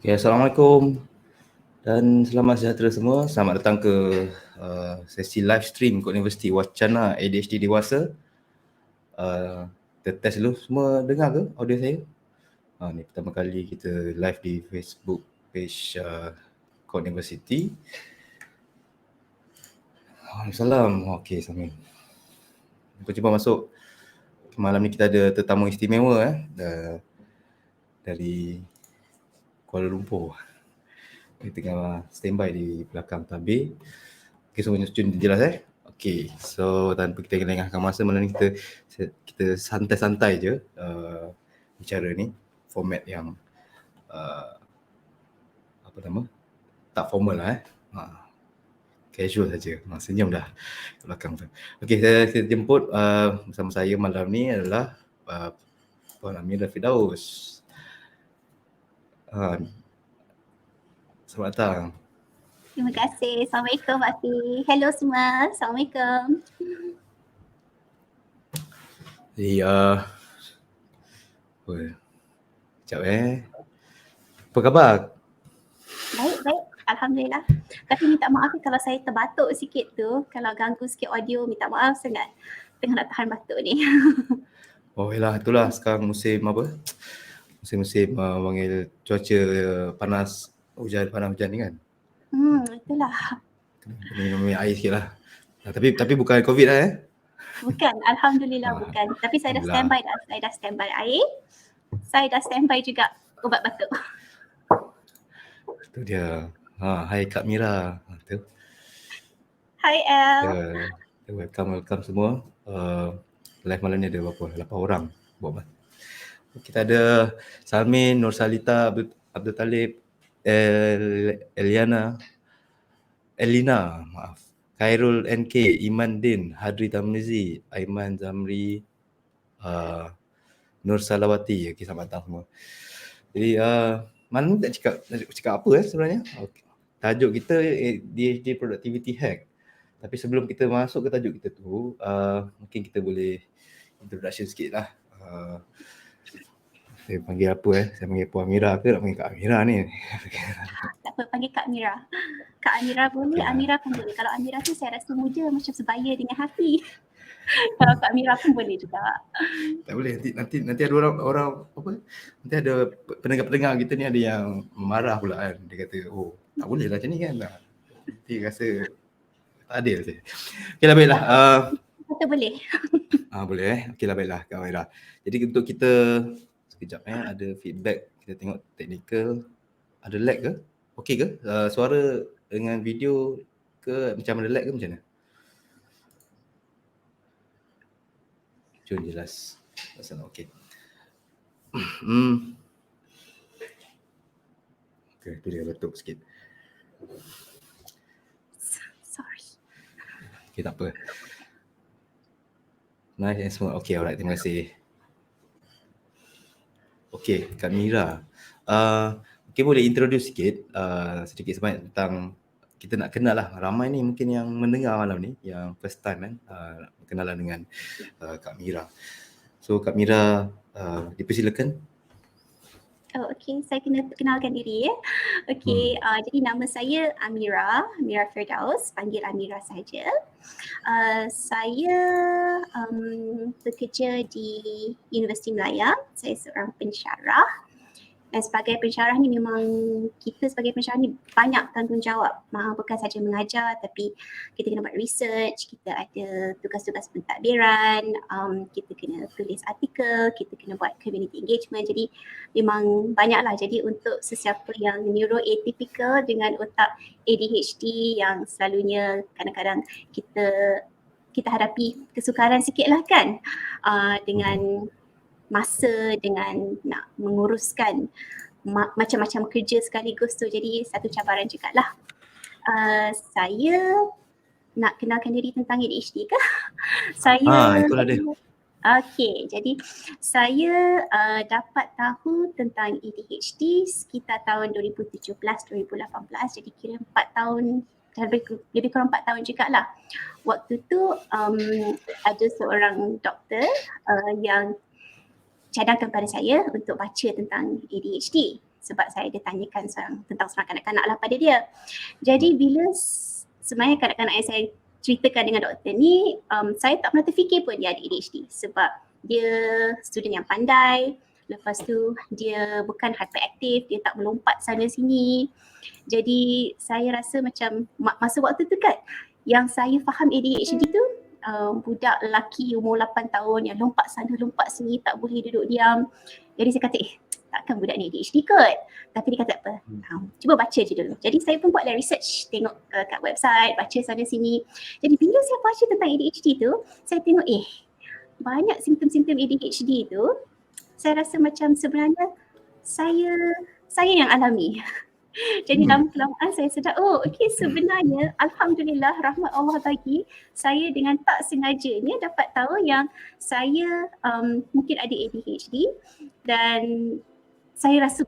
Okay, Assalamualaikum dan selamat sejahtera semua. Selamat datang ke sesi live stream Kod Universiti Wacana ADHD Dewasa. Kita test dulu, semua dengar ke audio saya? Ni pertama kali kita live di Facebook page Kod Universiti. Salam. Okey, Samin. Cuba masuk. Malam ni kita ada tetamu istimewa dari Kuala Lumpur. Dia tengah standby di belakang tabir. Okey, semuanya jelas Okey, so tanpa kita lengahkan masa, malam ni kita santai-santai je bicara ni. Format yang tak formal lah casual saja. Senyum dah kat belakang tu. Okey, saya jemput bersama saya malam ni adalah Puan Amira Firdaus. Selamat datang. Terima kasih. Assalamualaikum Pak Fi. Hello semua. Assalamualaikum. Jadi sekejap apa khabar? Baik. Alhamdulillah. Tapi minta maaf kalau saya terbatuk sikit tu. Kalau ganggu sikit audio, minta maaf sangat. Tengah nak tahan batuk ni. Oh yalah, itulah sekarang musim apa? Musim-musim panggil cuaca panas hujan ni kan? Itulah. Minum air sikit lah. Tapi bukan COVID lah Bukan, Alhamdulillah bukan. Tapi saya dah standby dah. Saya dah standby air. Saya dah standby juga ubat batuk. Itu dia. Hai Kak Mira. Hai El. Welcome semua. Live malam ni ada berapa? 8 orang. Kita ada Salmin, Nur Salita, Abdul Talib, Elina, Khairul NK, Iman Din, Hadri Tamnizi, Aiman Zamri, Nur Salawati. Okey, selamat datang semua. Jadi malam ni nak cakap apa sebenarnya? Okay. Tajuk kita ADHD Productivity Hack. Tapi sebelum kita masuk ke tajuk kita tu, mungkin kita boleh introduction sikit lah. Saya panggil apa Saya panggil Puan Amira ke nak panggil Kak Amira ni? Tak apa, panggil Kak Amira. Kak Amira boleh, okay. Amira pun boleh. Kalau Amira tu saya rasa muda macam sebaya dengan hati. Kalau Kak Amira pun boleh juga. Tak boleh, nanti ada orang apa? Nanti ada pendengar kita ni ada yang marah pula kan. Dia kata, oh tak boleh lah macam ni kan. Nanti rasa tak adil saya. Okeylah, baiklah. Kata boleh. Boleh Okeylah, baiklah Kak Amira. Jadi untuk kita sekejap ada feedback. Kita tengok technical. Ada lag ke? Okey ke? Suara dengan video ke macam ada lag ke macam mana? Cuma jelas. Rasanya okey. Okey, tu dia batuk sikit. Sorry. Okey, tak apa. Nice and smooth. Okey, alright. Terima kasih. Okey, Kak Mira. Okey, boleh introduce sikit sedikit sebanyak tentang, kita nak kenal lah. Ramai ni mungkin yang mendengar malam ni yang first time berkenalan dengan Kak Mira. So Kak Mira, dipersilakan. Okey, saya kena perkenalkan diri ya. Okey, jadi nama saya Amira Firdaus, panggil Amira saja. Saya bekerja di Universiti Melaya. Saya seorang pensyarah. Dan sebagai pensyarah ni memang kita sebagai pensyarah ni banyak tanggungjawab. Bukan saja mengajar tapi kita kena buat research, kita ada tugas-tugas pentadbiran, kita kena tulis artikel, kita kena buat community engagement. Jadi memang banyaklah. Jadi untuk sesiapa yang neuroatypical dengan otak ADHD yang selalunya kadang-kadang kita hadapi kesukaran sikit lah kan, dengan masa, dengan nak menguruskan macam-macam kerja sekaligus tu, jadi satu cabaran jugalah. Saya nak kenalkan diri tentang ADHD ke? Itulah dia. Okey, jadi saya dapat tahu tentang ADHD sekitar tahun 2017-2018, jadi kira 4 tahun, lebih kurang 4 tahun jugalah. Waktu tu ada seorang doktor yang cadangkan pada saya untuk baca tentang ADHD. sebab saya ada tanyakan tentang seorang kanak-kanak lah pada dia. Jadi bila sebenarnya kanak-kanak yang saya ceritakan dengan doktor ni, saya tak pernah terfikir pun dia ada ADHD sebab dia student yang pandai, lepas tu dia bukan hyperaktif, dia tak melompat sana sini. Jadi saya rasa macam masa waktu tu kan yang saya faham ADHD tu budak lelaki umur 8 tahun yang lompat sana lompat sini, tak boleh duduk diam. Jadi saya kata takkan budak ni ADHD kot. Tapi dia kata apa, cuba baca je dulu. Jadi saya pun buatlah research, tengok kat website, baca sana sini. Jadi bila saya baca tentang ADHD tu, saya tengok banyak simptom-simptom ADHD tu, saya rasa macam sebenarnya saya yang alami. Jadi lama-kelamaan saya sedar, sebenarnya Alhamdulillah rahmat Allah bagi saya dengan tak sengajanya dapat tahu yang saya mungkin ada ADHD dan saya rasa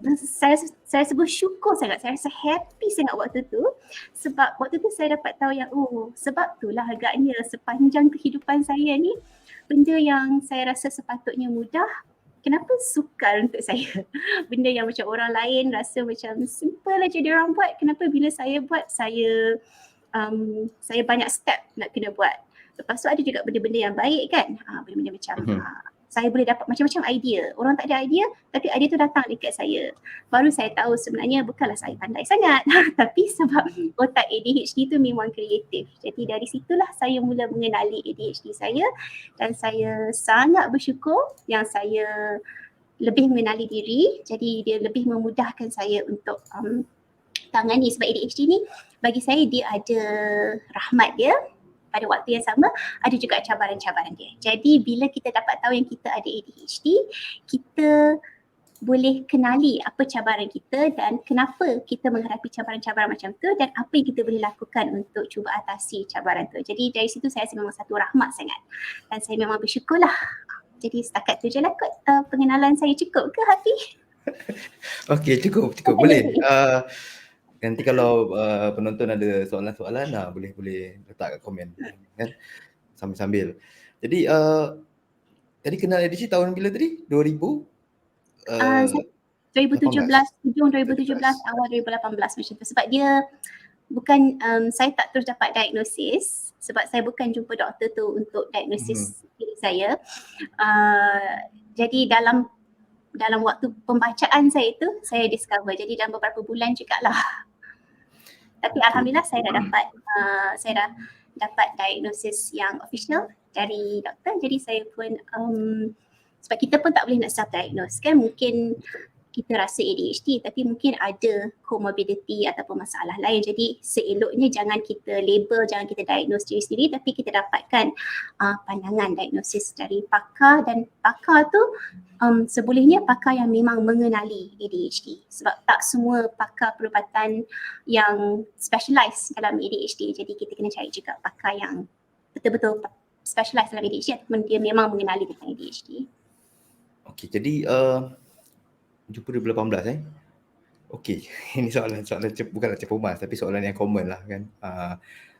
bersyukur sangat, saya rasa happy sangat waktu tu sebab waktu tu saya dapat tahu yang sebab itulah agaknya sepanjang kehidupan saya ni benda yang saya rasa sepatutnya mudah, kenapa sukar untuk saya? Benda yang macam orang lain rasa macam simple aja dia orang buat, kenapa bila saya buat saya banyak step nak kena buat. Lepas tu ada juga benda-benda yang baik kan, benda-benda macam saya boleh dapat macam-macam idea. Orang tak ada idea tapi idea tu datang dekat saya. Baru saya tahu sebenarnya bukanlah saya pandai sangat tapi sebab otak ADHD tu memang kreatif. Jadi dari situlah saya mula mengenali ADHD saya dan saya sangat bersyukur yang saya lebih mengenali diri. Jadi dia lebih memudahkan saya untuk tangani sebab ADHD ni bagi saya dia ada rahmat dia. Pada waktu yang sama ada juga cabaran-cabaran dia. Jadi bila kita dapat tahu yang kita ada ADHD, kita boleh kenali apa cabaran kita dan kenapa kita menghadapi cabaran-cabaran macam tu dan apa yang kita boleh lakukan untuk cuba atasi cabaran tu. Jadi dari situ saya rasa memang satu rahmat sangat dan saya memang bersyukurlah. Jadi setakat tu je lah kot pengenalan saya. Cukup ke Hafi? Okey, cukup. Boleh. Nanti kalau penonton ada soalan-soalan boleh letak kat komen kan sambil-sambil. Jadi tadi kenal ADHD tahun bila tadi? 2017, hujung 2017, awal 2018 macam tu. Sebab dia bukan, saya tak terus dapat diagnosis sebab saya bukan jumpa doktor tu untuk diagnosis diri saya. Jadi dalam waktu pembacaan saya tu, saya discover. Jadi dalam beberapa bulan jugalah. Tapi alhamdulillah saya dah dapat diagnosis yang official dari doktor. Jadi saya pun sebab kita pun tak boleh nak self-diagnose kan, mungkin kita rasa ADHD tapi mungkin ada comorbidity ataupun masalah lain. Jadi seeloknya jangan kita label, jangan kita diagnose diri sendiri tapi kita dapatkan pandangan diagnosis dari pakar dan pakar tu sebolehnya pakar yang memang mengenali ADHD sebab tak semua pakar perubatan yang specialize dalam ADHD. Jadi kita kena cari juga pakar yang betul-betul specialize dalam ADHD ataupun dia memang mengenali tentang ADHD. Okey, jadi jumpa 2018 Okey, ini soalan bukanlah cepumas tapi soalan yang common lah kan.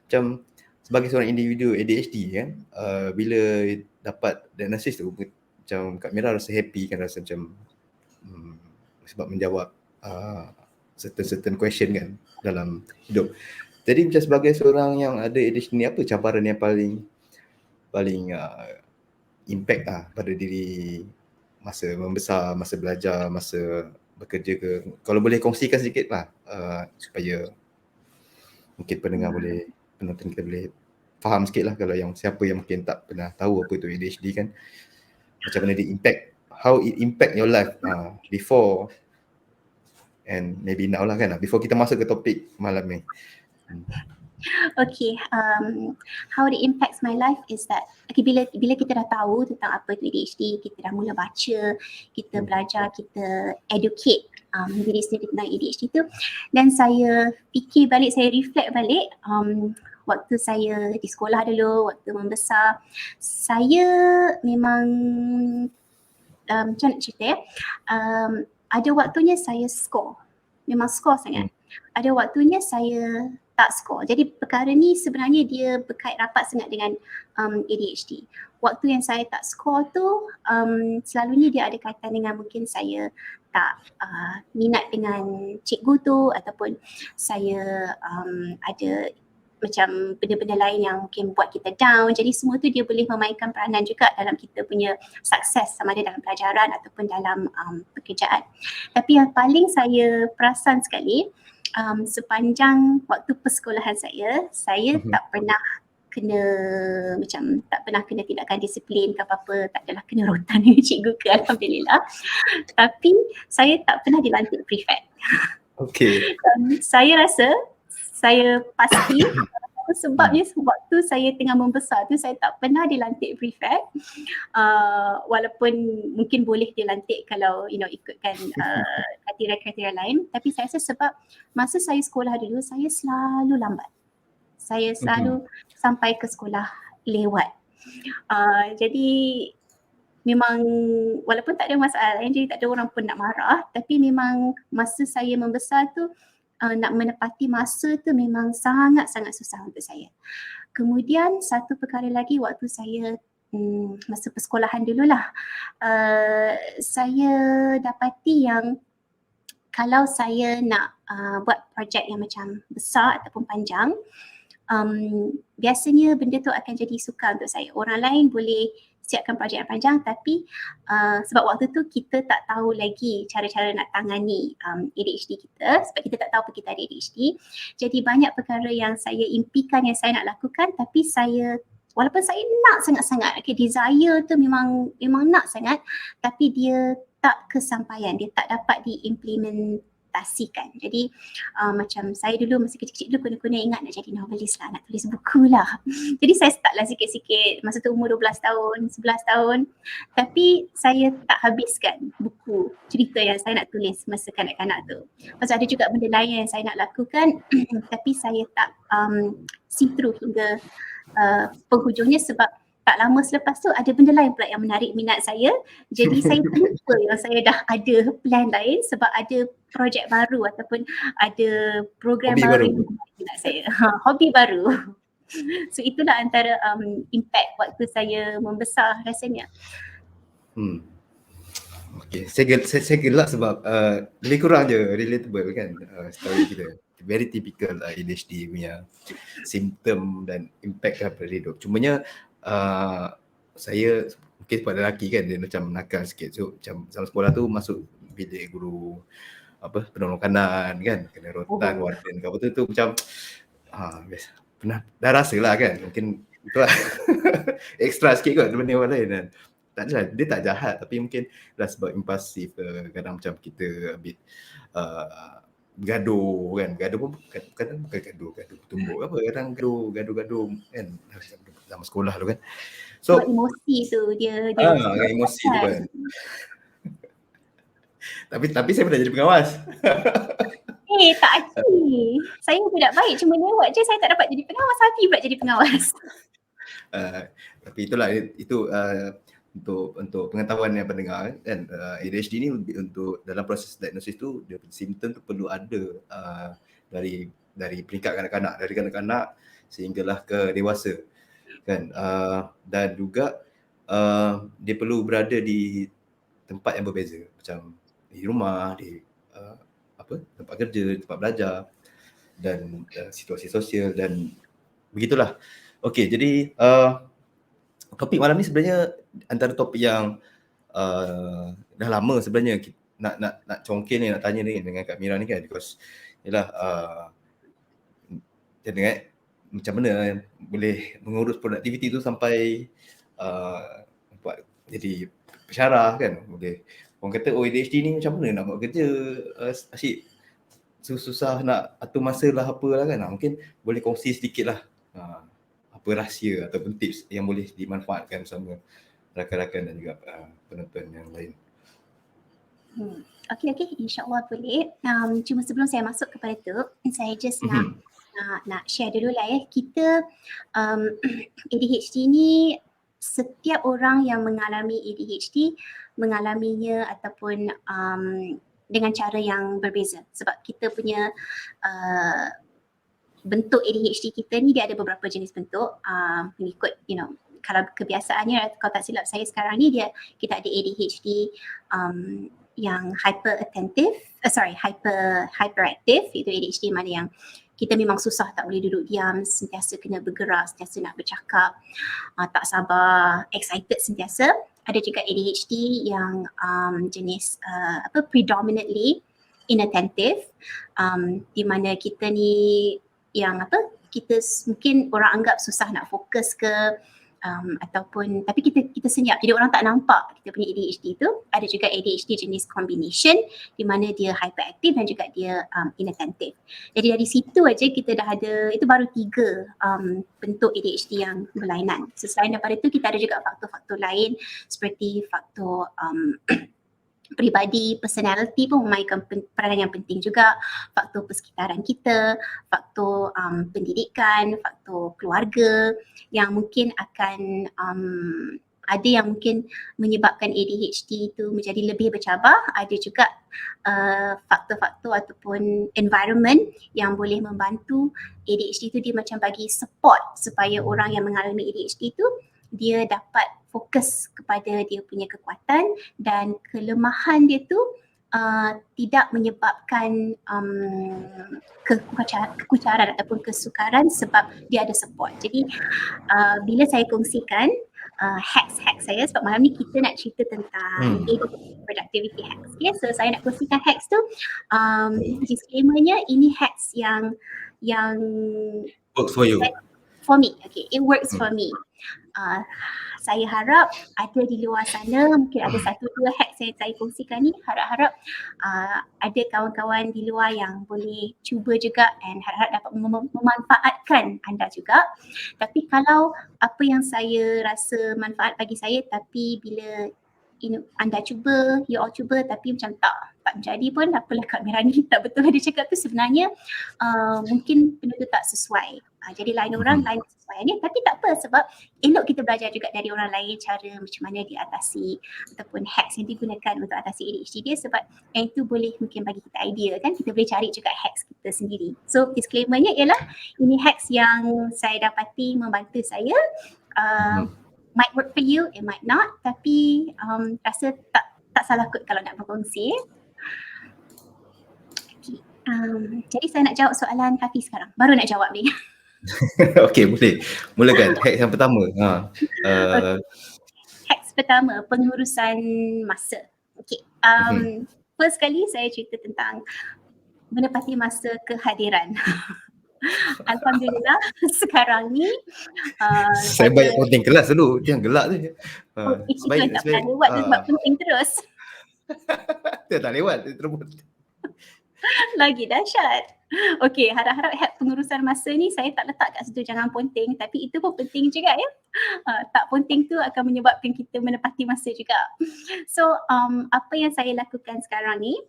Macam sebagai seorang individu ADHD kan, bila dapat diagnosis tu macam Kak Mira rasa happy kan, rasa macam sebab menjawab certain question kan dalam hidup. Jadi macam sebagai seorang yang ada ADHD ni, apa cabaran yang paling impact pada diri masa membesar, masa belajar, masa bekerja ke? Kalau boleh kongsikan sedikit lah supaya mungkin penonton kita boleh faham sikit lah, kalau yang siapa yang mungkin tak pernah tahu apa itu ADHD kan, macam mana dia how it impact your life before and maybe now lah kan, before kita masuk ke topik malam ni. Okay, how it impacts my life is that bila kita dah tahu tentang apa itu ADHD, kita dah mula baca, kita belajar, kita educate diri sendiri tentang ADHD tu, dan saya fikir balik, saya reflect balik waktu saya di sekolah dulu, waktu membesar, saya memang macam nak cerita ada waktunya saya memang score sangat. Ada waktunya saya tak skor. Jadi perkara ni sebenarnya dia berkait rapat sangat dengan ADHD. Waktu yang saya tak skor tu selalunya dia ada kaitan dengan mungkin saya tak minat dengan cikgu tu, ataupun saya ada macam benda-benda lain yang mungkin buat kita down. Jadi semua tu dia boleh memainkan peranan juga dalam kita punya sukses, sama ada dalam pelajaran ataupun dalam pekerjaan. Tapi yang paling saya perasan sekali, sepanjang waktu persekolahan saya tak pernah kena macam tak pernah kena tindakan disiplin ke apa-apa, tak adalah kena rotan dengan cikgu ke, alhamdulillah. Tapi saya tak pernah dilantik prefect. Okay. Saya rasa, saya pasti sebabnya waktu saya tengah membesar tu saya tak pernah dilantik prefect, walaupun mungkin boleh dilantik kalau ikutkan kriteria-kriteria lain, tapi saya rasa sebab masa saya sekolah dulu saya selalu lambat. Saya selalu sampai ke sekolah lewat. Jadi memang walaupun tak ada masalah lain, jadi tak ada orang pun nak marah, tapi memang masa saya membesar tu nak menepati masa tu memang sangat-sangat susah untuk saya. Kemudian satu perkara lagi, waktu saya masa persekolahan dululah, saya dapati yang kalau saya nak buat projek yang macam besar ataupun panjang, biasanya benda tu akan jadi sukar untuk saya. Orang lain boleh siapkan projek yang panjang, tapi sebab waktu tu kita tak tahu lagi cara-cara nak tangani ADHD kita, sebab kita tak tahu apa kita ada ADHD. Jadi banyak perkara yang saya impikan yang saya nak lakukan, tapi saya, walaupun saya nak sangat-sangat, desire tu memang nak sangat, tapi dia tak kesampaian, dia tak dapat diimplementasikan. Jadi macam saya dulu masa kecil-kecil dulu kuna-kuna ingat nak jadi novelis lah, nak tulis buku lah. Jadi saya start lah sikit-sikit, masa tu umur 12 tahun, 11 tahun. Tapi saya tak habiskan buku cerita yang saya nak tulis masa kanak-kanak tu. Pasal ada juga benda lain yang saya nak lakukan tapi saya tak see through hingga penghujungnya, sebab tak lama selepas tu ada benda lain pula yang menarik minat saya. Jadi saya terlupa yang saya dah ada plan lain sebab ada projek baru ataupun ada program Hobi baru baru. yang menarik minat saya. Hobi baru. So itulah antara impact waktu saya membesar rasanya. Okay, saya gelak sebab lebih kurang je relatable kan story kita. Very typical ADHD punya simptom dan impact pada hidup. Cumanya saya mungkin sebab lelaki kan, dia macam nakal sikit. So macam zaman sekolah tu masuk bilik guru penolong kanan kan, kena rotan warden ke apa tu macam biasa. Pernah dah rasa lah kan, mungkin itulah extra sikit kot dibanding orang lain kan. Tak adalah, dia tak jahat tapi mungkin dah sebab impulsif kadang macam kita a bit gaduh kan. Gaduh pun kadang bukan gaduh tumbuk apa, kadang gaduh kan zaman sekolah tu kan. So emosi tu dia emosi tu kan. Tapi saya pernah jadi pengawas. Tak aci. Saya budak baik, cuma lewat je saya tak dapat jadi pengawas, Hafi pula jadi pengawas. Tapi itulah itu untuk pengetahuan yang pendengar kan, ADHD ni untuk dalam proses diagnosis tu dia simptom tu perlu ada dari peringkat kanak-kanak, dari kanak-kanak sehinggalah ke dewasa kan, dan juga dia perlu berada di tempat yang berbeza, macam di rumah, di tempat kerja, tempat belajar dan situasi sosial dan begitulah. Okey, jadi topik malam ni sebenarnya antara topik yang dah lama sebenarnya nak congkel ni, nak tanya ni dengan Kak Mira ni kan, because yalah dengan macam mana boleh mengurus produktiviti tu sampai buat jadi pensyarah kan. Boleh orang kata ADHD ni macam mana nak buat kerja asyik susah nak atur masa lah apalah kan. Mungkin boleh kongsi sedikit lah apa rahsia ataupun tips yang boleh dimanfaatkan bersama rakan-rakan dan juga penonton yang lain. Okey, insya-Allah boleh. Cuma sebelum saya masuk kepada tu, saya just nak share dulu lah ya. Kita ADHD ni, setiap orang yang mengalami ADHD mengalaminya ataupun dengan cara yang berbeza, sebab kita punya bentuk ADHD kita ni dia ada beberapa jenis bentuk mengikut kalau kebiasaannya, kalau tak silap saya sekarang ni kita ada ADHD yang hyperactive, itu ADHD mana yang kita memang susah, tak boleh duduk diam, sentiasa kena bergerak, sentiasa nak bercakap, tak sabar, excited sentiasa. Ada juga ADHD yang jenis predominantly inattentive, di mana kita ni yang kita mungkin orang anggap susah nak fokus ke ataupun tapi kita senyap, jadi orang tak nampak kita punya ADHD tu. Ada juga ADHD jenis combination di mana dia hyperactive dan juga dia inattentive. Jadi dari situ aja kita dah ada, itu baru 3 bentuk ADHD yang berlainan. So, selain daripada itu kita ada juga faktor-faktor lain seperti faktor pribadi, personality pun memainkan peranan yang penting juga, faktor persekitaran kita, faktor pendidikan, faktor keluarga yang mungkin akan ada yang mungkin menyebabkan ADHD itu menjadi lebih bercabar. Ada juga faktor-faktor ataupun environment yang boleh membantu ADHD itu, dia macam bagi support supaya orang yang mengalami ADHD itu dia dapat fokus kepada dia punya kekuatan, dan kelemahan dia tu tidak menyebabkan kekucaran ataupun kesukaran sebab dia ada support. Jadi bila saya kongsikan hacks saya, sebab malam ni kita nak cerita tentang productivity hacks. Okay, so saya nak kongsikan hacks tu, disclaimernya ini hacks yang works for you. For me, okay, it works for me. Saya harap ada di luar sana, mungkin ada 1-2 hacks yang saya kongsikan ni, harap-harap ada kawan-kawan di luar yang boleh cuba juga, and harap-harap dapat memanfaatkan anda juga. Tapi kalau apa yang saya rasa manfaat bagi saya, tapi bila anda cuba, you all cuba tapi macam tak jadi pun, apalah Kak Mirani, tak betul dia cakap tu, sebenarnya mungkin benda tu tak sesuai. Jadi lain orang lain sesuaiannya, tapi tak apa, sebab elok kita belajar juga dari orang lain cara macam mana diatasi ataupun hacks yang digunakan untuk atasi ADHD dia, sebab yang itu boleh mungkin bagi kita idea kan, kita boleh cari juga hacks kita sendiri. So disclaimernya ialah ini hacks yang saya dapati membantu saya. Might work for you, it might not, tapi rasa tak salah kot kalau nak berkongsi. Okay. Jadi saya nak jawab soalan Hafiz sekarang, baru nak jawab ni. Okey, boleh. Mulakan hack yang pertama. Okay. Hacks pertama, pengurusan masa. Okay. First kali saya cerita tentang menepati masa kehadiran. Alhamdulillah sekarang ni saya baik penting kelas dulu, jangan gelak tu. Itu tak pernah lewat tu sebab penting terus. Dia tak lewat, dia terbut. Lagi dahsyat. Okey, harap-harap hack pengurusan masa ni saya tak letak kat situ jangan ponting, tapi itu pun penting juga ya. Tak ponting tu akan menyebabkan kita menepati masa juga. So apa yang saya lakukan sekarang ni,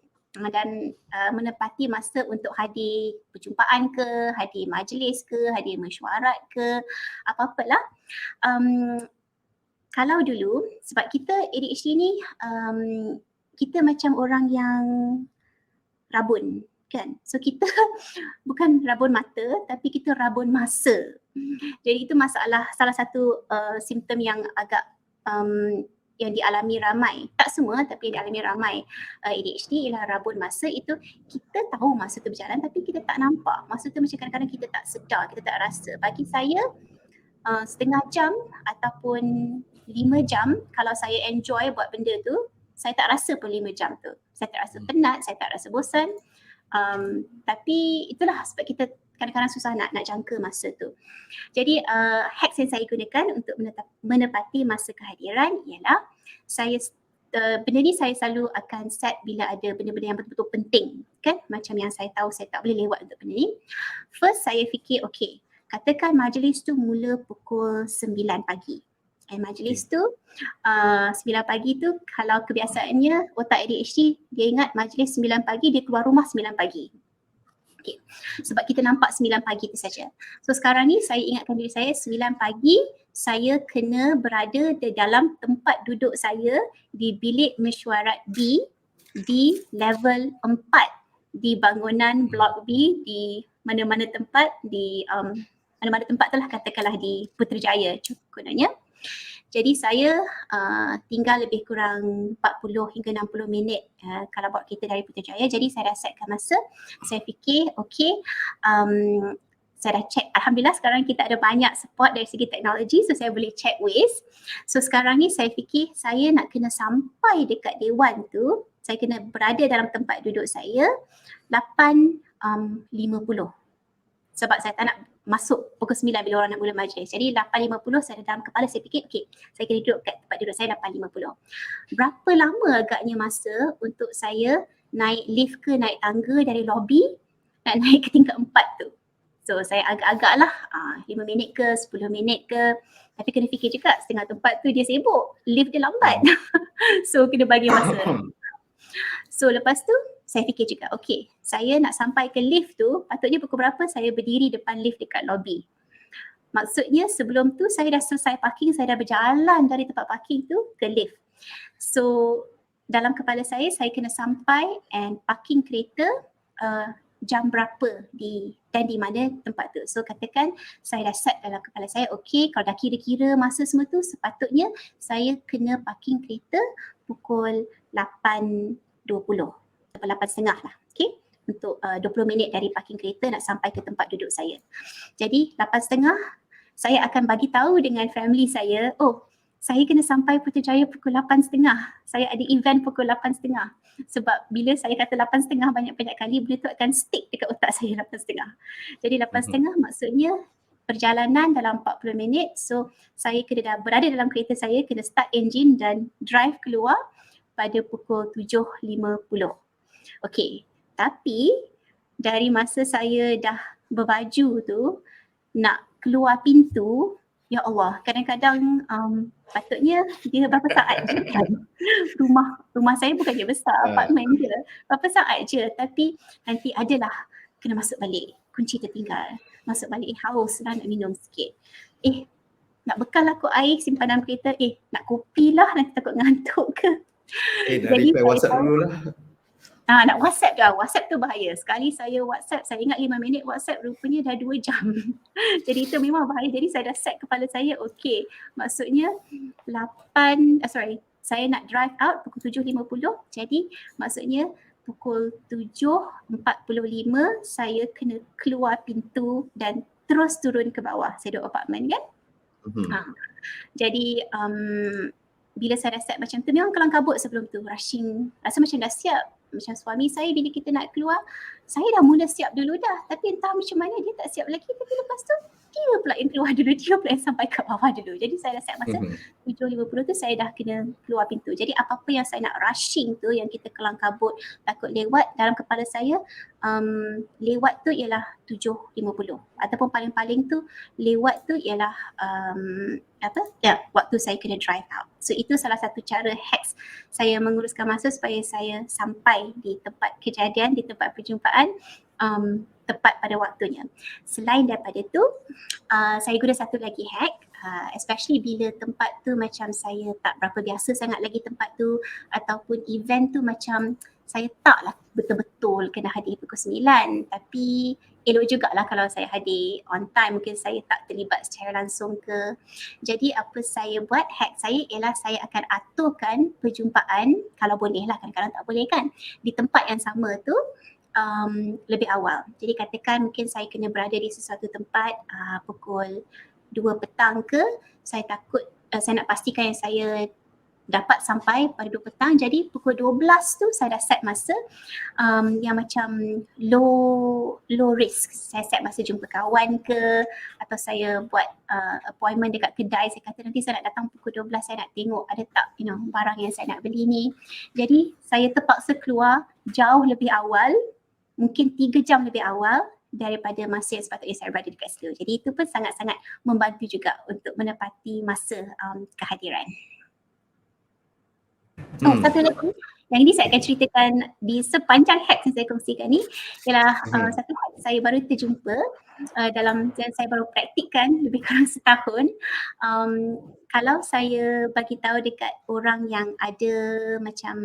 dan menepati masa untuk hadir perjumpaan ke, hadir majlis ke, hadir mesyuarat ke, apa-apalah. Kalau dulu, sebab kita ADHD ni kita macam orang yang rabun kan. So kita bukan rabun mata tapi kita rabun masa. Jadi itu masalah, salah satu simptom yang agak yang dialami ramai, tak semua tapi yang dialami ramai ADHD ialah rabun masa. Itu kita tahu masa tu berjalan tapi kita tak nampak. Masa tu macam kadang-kadang kita tak sedar, kita tak rasa. Bagi saya setengah jam ataupun 5 jam kalau saya enjoy buat benda tu, saya tak rasa pun 5 jam tu. Saya tak rasa penat, saya tak rasa bosan. Tapi itulah sebab kita kadang-kadang susah nak jangka masa tu. Jadi hacks yang saya gunakan untuk menepati masa kehadiran ialah benda ni saya selalu akan set bila ada benda-benda yang betul-betul penting kan, macam yang saya tahu saya tak boleh lewat untuk benda ni. First saya fikir okey, katakan majlis tu mula pukul 9 pagi. Majlis tu 9 pagi tu kalau kebiasaannya otak ADHD dia ingat majlis 9 pagi, dia keluar rumah 9 pagi. Okay. Sebab kita nampak 9 pagi tu saja. So sekarang ni saya ingatkan diri saya 9 pagi saya kena berada di dalam tempat duduk saya di bilik mesyuarat B di level 4 di bangunan blok B di mana-mana tempat di mana-mana tempat tu lah, katakanlah di Putrajaya kononnya. Jadi saya tinggal lebih kurang 40 hingga 60 minit kalau bawa kereta dari Putrajaya. Jadi saya dah setkan masa. Saya fikir saya dah check. Alhamdulillah sekarang kita ada banyak support dari segi teknologi, so saya boleh check Waze. So sekarang ni saya fikir saya nak kena sampai dekat Dewan tu, saya kena berada dalam tempat duduk saya 8.50. Sebab saya tak nak masuk pukul 9 bila orang nak mula majlis. Jadi 8.50 saya dalam kepala saya fikir, okey, saya kena duduk kat tempat duduk saya 8.50. Berapa lama agaknya masa untuk saya naik lift ke naik tangga dari lobby nak naik ke tingkat 4 tu. So saya agak-agak lah 5 minit ke 10 minit ke. Tapi kena fikir juga setengah tempat tu dia sibuk, lift dia lambat. So kena bagi masa. So lepas tu saya fikir juga, okey, saya nak sampai ke lift tu patutnya pukul berapa saya berdiri depan lift dekat lobby. Maksudnya sebelum tu saya dah selesai parking, saya dah berjalan dari tempat parking tu ke lift. So dalam kepala saya kena sampai and parking kereta jam berapa dan di mana tempat tu. So katakan saya dah set dalam kepala saya, okey, kalau dah kira-kira masa semua tu sepatutnya saya kena parking kereta pukul 8.20. 8.30 lah, okey, untuk 20 minit dari parking kereta nak sampai ke tempat duduk saya. Jadi 8.30 saya akan bagi tahu dengan family saya, oh saya kena sampai Putrajaya pukul 8.30. Saya ada event pukul 8.30. Sebab bila saya kata 8.30 banyak-banyak kali, benda tu akan stick dekat otak saya 8.30. Jadi 8.30 maksudnya perjalanan dalam 40 minit. So saya kena dah berada dalam kereta saya, kena start engine dan drive keluar pada pukul 7.50. Okey, tapi dari masa saya dah berbaju tu nak keluar pintu, ya Allah, kadang-kadang patutnya dia berapa saat je kan. Rumah saya bukannya besar, apartmen je. Berapa saat je, tapi nanti adalah kena masuk balik, kunci tertinggal. Masuk balik, haus lah nak minum sikit. Nak bekal aku air simpanan kereta, nak kopi lah, nanti takut ngantuk ke. Dah reply WhatsApp dulu lah. Nak WhatsApp dah. WhatsApp tu bahaya. Sekali saya WhatsApp, saya ingat 5 minit WhatsApp, rupanya dah 2 jam. Jadi itu memang bahaya. Jadi saya dah set kepala saya, okey, maksudnya saya nak drive out pukul 7.50. Jadi maksudnya pukul 7.45 saya kena keluar pintu dan terus turun ke bawah. Saya duduk apartmen kan. Jadi bila saya dah set macam tu, memang kelang kabut sebelum tu, rushing, rasa macam dah siap. Macam suami saya bila kita nak keluar, saya dah mula siap dulu dah, tapi entah macam mana dia tak siap lagi, tapi lepas tu dia pula yang keluar dulu, dia pula yang sampai ke bawah dulu. Jadi saya dah siap masa 7.50 tu saya dah kena keluar pintu. Jadi apa-apa yang saya nak rushing tu, yang kita kelang kabut takut lewat, dalam kepala saya lewat tu ialah 7.50 ataupun paling-paling tu lewat tu ialah waktu saya kena drive out. So itu salah satu cara hacks saya menguruskan masa supaya saya sampai di tempat kejadian, di tempat perjumpaan tepat pada waktunya. Selain daripada tu, saya guna satu lagi hack, especially bila tempat tu macam saya tak berapa biasa sangat lagi tempat tu, ataupun event tu macam saya taklah betul-betul kena hadir pukul 9, tapi elok jugalah kalau saya hadir on time, mungkin saya tak terlibat secara langsung ke. Jadi apa saya buat, hack saya ialah saya akan aturkan perjumpaan, kalau boleh lah, kadang-kadang tak boleh kan, di tempat yang sama tu lebih awal. Jadi katakan mungkin saya kena berada di sesuatu tempat pukul 2 petang ke, saya takut, saya nak pastikan yang saya dapat sampai pada 2 petang. Jadi pukul 12 tu saya dah set masa yang macam low risk. Saya set masa jumpa kawan ke, atau saya buat appointment dekat kedai. Saya kata nanti saya nak datang pukul 12, saya nak tengok ada tak barang yang saya nak beli ni. Jadi saya terpaksa keluar jauh lebih awal, mungkin 3 jam lebih awal daripada masa yang sepatutnya saya berada dekat situ. Jadi itu pun sangat-sangat membantu juga untuk menepati masa kehadiran. Satu lagi, yang ini saya akan ceritakan di sepanjang hack yang saya kongsikan ni ialah satu hack saya baru terjumpa dalam yang saya baru praktikkan lebih kurang setahun. Kalau saya bagi tahu dekat orang yang ada macam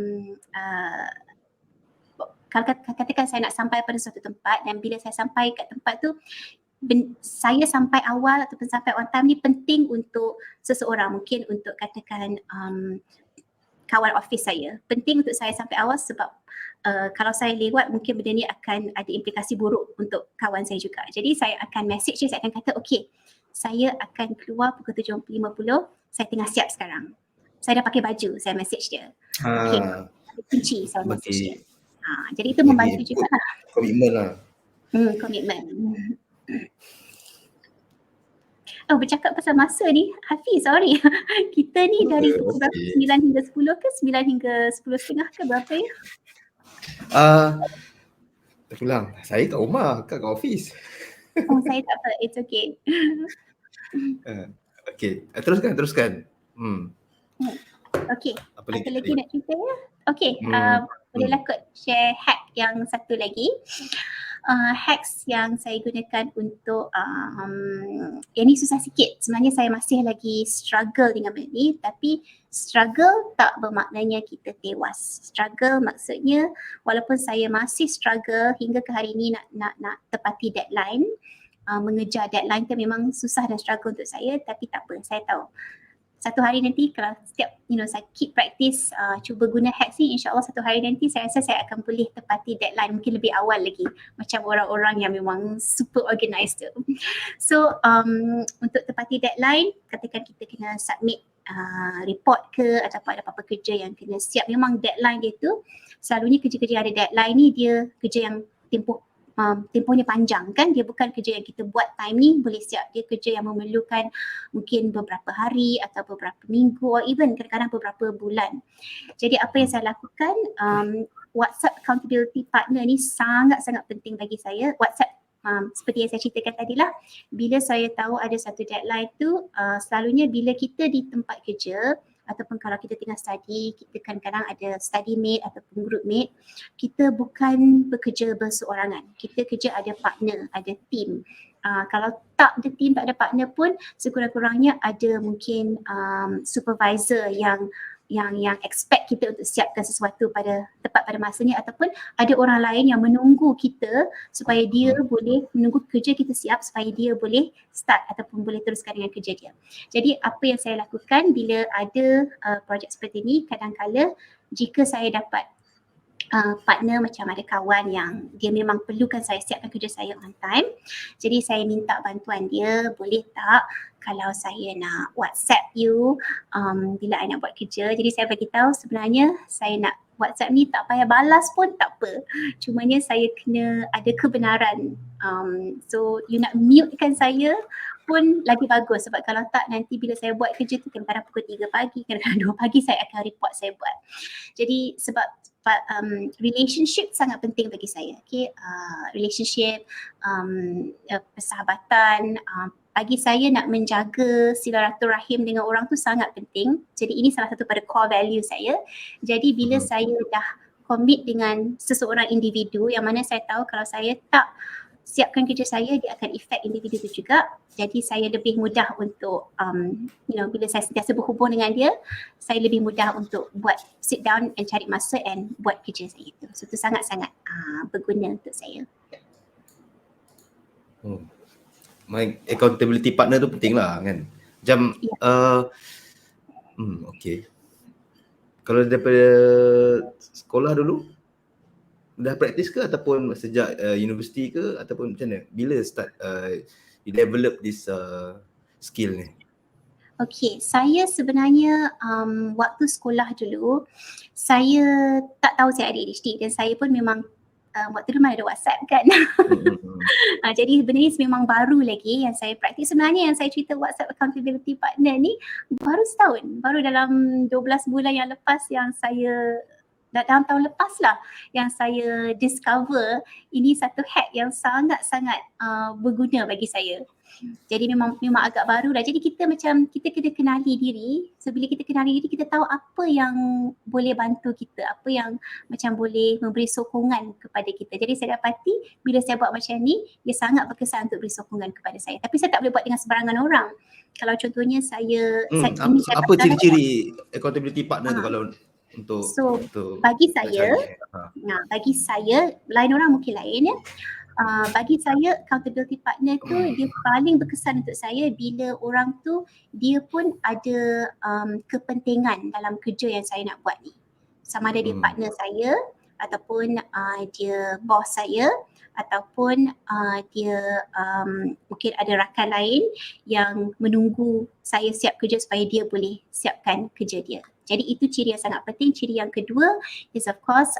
kalau katakan saya nak sampai pada suatu tempat dan bila saya sampai kat tempat tu saya sampai awal ataupun sampai on time ni penting untuk seseorang, mungkin untuk katakan kawan office saya. Penting untuk saya sampai awal sebab kalau saya lewat mungkin benda ni akan ada implikasi buruk untuk kawan saya juga. Jadi saya akan message dia, saya akan kata okay, saya akan keluar pukul 7.50, saya tengah siap sekarang. Saya dah pakai baju, saya message dia. Okay, kunci saya message dia. Jadi itu membantu juga lah. Komitmen lah. Komitmen. Oh, bercakap pasal masa ni, Hafiz, sorry. Kita ni dari pukul berapa? 9 hingga 10 ke 9 hingga 10.30 ke berapa ya? Terulang, saya kat rumah, kat office. Oh, saya tak apa, it's okay. Okay, teruskan. Okay, apa lagi nak cerita ya? Okay, bolehlah kot share hack yang satu lagi. Hacks yang saya gunakan untuk yang ni susah sikit. Sebenarnya saya masih lagi struggle dengan benda ni, tapi struggle tak bermaknanya kita tewas. Struggle maksudnya walaupun saya masih struggle hingga ke hari ini nak tepati deadline, mengejar deadline tu memang susah dan struggle untuk saya, tapi tak apa, saya tahu satu hari nanti kalau setiap saya keep practice, cuba guna hacks ni, insyaAllah satu hari nanti saya rasa saya akan boleh tepati deadline mungkin lebih awal lagi macam orang-orang yang memang super organised tu. So untuk tepati deadline, katakan kita kena submit report ke ataupun ada apa-apa kerja yang kena siap, memang deadline dia tu selalunya kerja-kerja yang ada deadline ni dia kerja yang tempohnya panjang kan, dia bukan kerja yang kita buat time ni boleh siap, dia kerja yang memerlukan mungkin beberapa hari atau beberapa minggu or even kadang-kadang beberapa bulan. Jadi apa yang saya lakukan, WhatsApp accountability partner ni sangat-sangat penting bagi saya. WhatsApp seperti yang saya ceritakan tadi lah, bila saya tahu ada satu deadline tu, selalunya bila kita di tempat kerja ataupun kalau kita tengah study, kita kadang-kadang ada study mate ataupun group mate, kita bukan bekerja berseorangan, kita kerja ada partner, ada team. Kalau tak ada team, tak ada partner pun sekurang-kurangnya ada mungkin supervisor yang expect kita untuk siapkan sesuatu tepat pada masanya, ataupun ada orang lain yang menunggu kita supaya dia boleh menunggu kerja kita siap supaya dia boleh start ataupun boleh teruskan dengan kerja dia. Jadi apa yang saya lakukan bila ada projek seperti ini, kadang-kala jika saya dapat partner macam ada kawan yang dia memang perlukan saya siapkan kerja saya on time, jadi saya minta bantuan dia, boleh tak kalau saya nak WhatsApp you bila I nak buat kerja. Jadi saya bagi tahu sebenarnya saya nak WhatsApp ni tak payah balas pun tak apa, cumanya saya kena ada kebenaran, so you nak mutekan saya pun lagi bagus, sebab kalau tak nanti bila saya buat kerja tu kadang-kadang pukul 3 pagi, kadang-kadang 2 pagi saya akan report saya buat. Jadi sebab relationship sangat penting bagi saya, okay? Relationship, persahabatan, bagi saya nak menjaga silaturahim dengan orang tu sangat penting. Jadi ini salah satu pada core value saya. Jadi bila saya dah commit dengan seseorang individu yang mana saya tahu kalau saya tak siapkan kerja saya, dia akan affect individu itu juga. Jadi saya lebih mudah untuk bila saya sentiasa berhubung dengan dia, saya lebih mudah untuk buat sit down and cari masa and buat kerja saya itu. So itu sangat-sangat berguna untuk saya. My accountability partner tu penting lah kan. Macam okay. Kalau daripada sekolah dulu dah praktis ke ataupun sejak universiti ke, ataupun macam mana? Bila start you develop this skill ni? Okay, saya sebenarnya waktu sekolah dulu, saya tak tahu saya ada ADHD dan saya pun memang waktu tu mana ada WhatsApp kan. Jadi benda ni memang baru lagi yang saya praktis. Sebenarnya yang saya cerita WhatsApp accountability partner ni baru setahun, baru dalam 12 bulan yang lepas yang saya, dalam tahun lepas lah yang saya discover ini satu hack yang sangat-sangat berguna bagi saya. Jadi memang agak baru lah. Jadi kita kena kenali diri. So bila kita kenali diri, kita tahu apa yang boleh bantu kita, apa yang macam boleh memberi sokongan kepada kita. Jadi saya dapati bila saya buat macam ni, dia sangat berkesan untuk beri sokongan kepada saya. Tapi saya tak boleh buat dengan sebarangan orang. Kalau contohnya saya apa ciri-ciri accountability partner tu kalau So untuk bagi nak saya, cari. bagi saya, lain orang mungkin lain ya. Bagi saya accountability partner tu dia paling berkesan untuk saya bila orang tu dia pun ada kepentingan dalam kerja yang saya nak buat ni. Sama ada dia partner saya ataupun dia bos saya ataupun dia mungkin ada rakan lain yang menunggu saya siap kerja supaya dia boleh siapkan kerja dia. Jadi itu ciri yang sangat penting. Ciri yang kedua is of course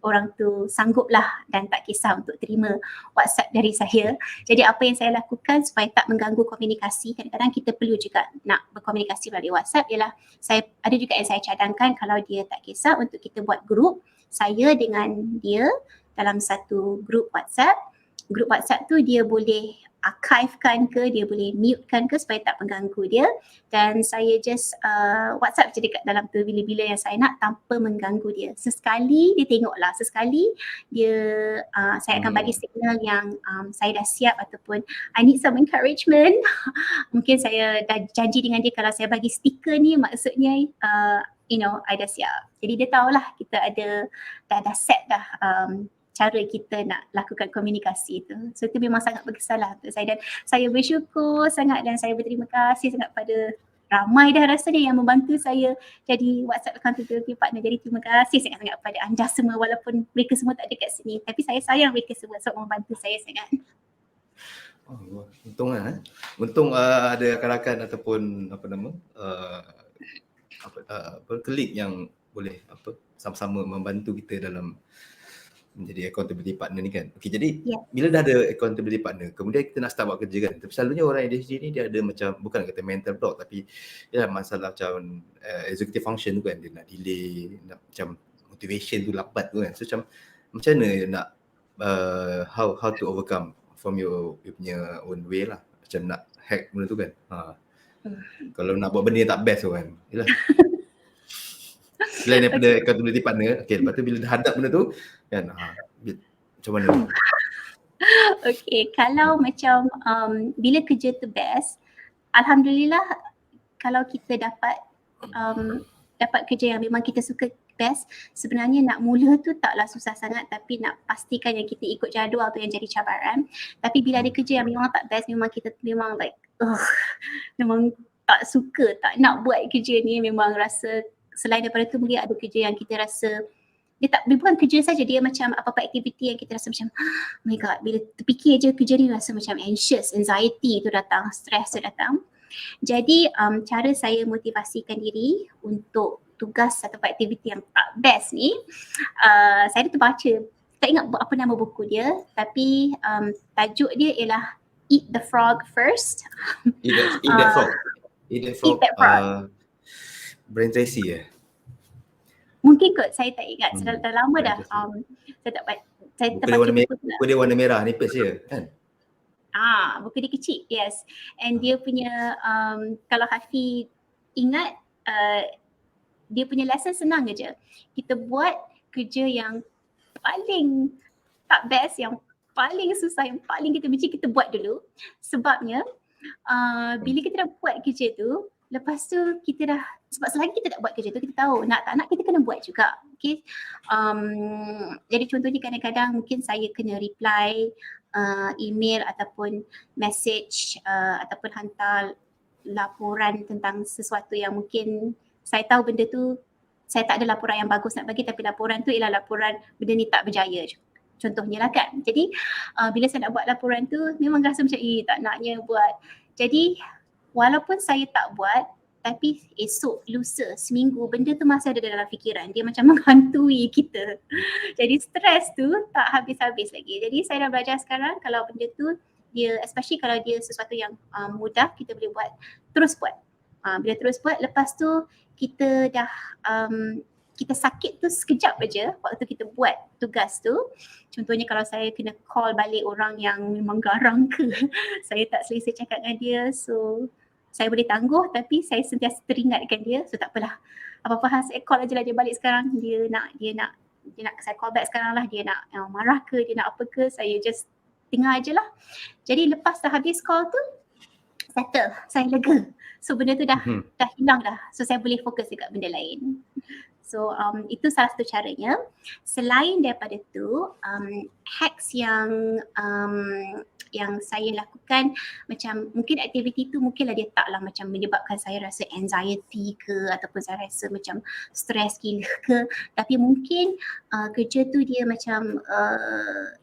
orang tu sangguplah dan tak kisah untuk terima WhatsApp dari saya. Jadi apa yang saya lakukan supaya tak mengganggu komunikasi, kadang-kadang kita perlu juga nak berkomunikasi melalui WhatsApp, ialah saya ada juga yang saya cadangkan kalau dia tak kisah untuk kita buat grup saya dengan dia dalam satu grup WhatsApp. Grup WhatsApp tu dia boleh archivekan ke, dia boleh mutekan ke supaya tak mengganggu dia, dan saya just WhatsApp je dekat dalam tu bila-bila yang saya nak tanpa mengganggu dia. Sesekali dia tengoklah, sesekali dia saya akan bagi signal yang saya dah siap ataupun I need some encouragement. Mungkin saya dah janji dengan dia kalau saya bagi stiker ni maksudnya I dah siap. Jadi dia tahulah kita ada dah set dah cara kita nak lakukan komunikasi itu. So itu memang sangat berkesan lah untuk saya, dan saya bersyukur sangat dan saya berterima kasih sangat pada ramai dah rasanya yang membantu saya jadi WhatsApp accountability partner. Jadi terima kasih sangat-sangat pada anda semua, walaupun mereka semua tak ada kat sini, tapi saya sayang mereka semua sebab membantu saya sangat. Untung untung ada rakan-rakan ataupun colleague yang boleh sama-sama membantu kita dalam menjadi accountability partner ni kan. Okey, jadi bila dah ada accountability partner, kemudian kita nak start buat kerja kan. Tapi selalunya orang ADHD ni dia ada macam, bukan kata mental block, tapi dia ada masalah macam executive function tu kan, dia nak delay, nak macam motivation tu lambat tu kan. So macam mana nak how to overcome from your punya own way lah, macam nak hack benda tu kan. Kalau nak buat benda yang tak best tu kan. Yalah. Selain daripada accountability partner, okay, lepas tu bila dah hadap benda tu kan, macam mana? Okay, kalau macam bila kerja tu best, alhamdulillah kalau kita dapat kerja yang memang kita suka best, sebenarnya nak mula tu taklah susah sangat, tapi nak pastikan yang kita ikut jadual tu yang jadi cabaran. Tapi bila ada kerja yang memang tak best, memang kita memang like memang tak suka, tak nak buat kerja ni, memang rasa selain daripada tu mungkin ada kerja yang kita rasa dia bukan kerja saja, dia macam apa-apa aktiviti yang kita rasa macam oh my god, bila terfikir je kerja ni rasa macam anxious, anxiety tu datang, stress tu datang. Jadi cara saya motivasikan diri untuk tugas atau aktiviti yang tak best ni, saya ada terbaca, tak ingat apa nama buku dia, tapi tajuk dia ialah Eat the Frog First. Eat that frog. Eat that frog. Brian Tracy Mungkin kot, saya tak ingat, dah lama dah saya tak baca. Saya terbaca buku dia warna merah nipis je kan? Buku dia kecil, yes. And dia punya kalau Hafi ingat, dia punya lesson senang je. Kita buat kerja yang paling tak best, yang paling susah, yang paling kita benci, kita buat dulu. Sebabnya bila kita dah buat kerja tu, lepas tu kita dah, sebab selagi kita tak buat kerja tu, kita tahu nak tak nak kita kena buat juga. Okay. Jadi contohnya kadang-kadang mungkin saya kena reply email ataupun message ataupun hantar laporan tentang sesuatu yang mungkin saya tahu benda tu saya tak ada laporan yang bagus nak bagi, tapi laporan tu ialah laporan benda ni tak berjaya contohnya lah kan. Jadi bila saya nak buat laporan tu memang rasa macam tak naknya buat. Jadi walaupun saya tak buat, tapi esok, lusa, seminggu benda tu masih ada dalam fikiran. Dia macam menghantui kita. Jadi stres tu tak habis-habis lagi. Jadi saya dah belajar sekarang kalau benda tu dia, especially kalau dia sesuatu yang mudah kita boleh buat, terus buat. Bila terus buat, lepas tu kita dah kita sakit tu sekejap aja waktu kita buat tugas tu. Contohnya kalau saya kena call balik orang yang memang garang ke, saya tak selesa cakap dengan dia, so saya boleh tangguh tapi saya sentiasa teringatkan dia, so tak apalah. Apa-apa hal saya call aje lah dia balik sekarang, dia nak saya call back sekarang lah, dia nak marah ke, dia nak apa ke, saya just dengar aje lah. Jadi lepas dah habis call tu, settle, saya lega. So benda tu dah hilang dah. So saya boleh fokus dekat benda lain. So itu salah satu caranya. Selain daripada tu, hacks yang saya lakukan, macam mungkin aktiviti tu mungkinlah dia taklah macam menyebabkan saya rasa anxiety ke ataupun saya rasa macam stres gila ke, tapi mungkin kerja tu dia macam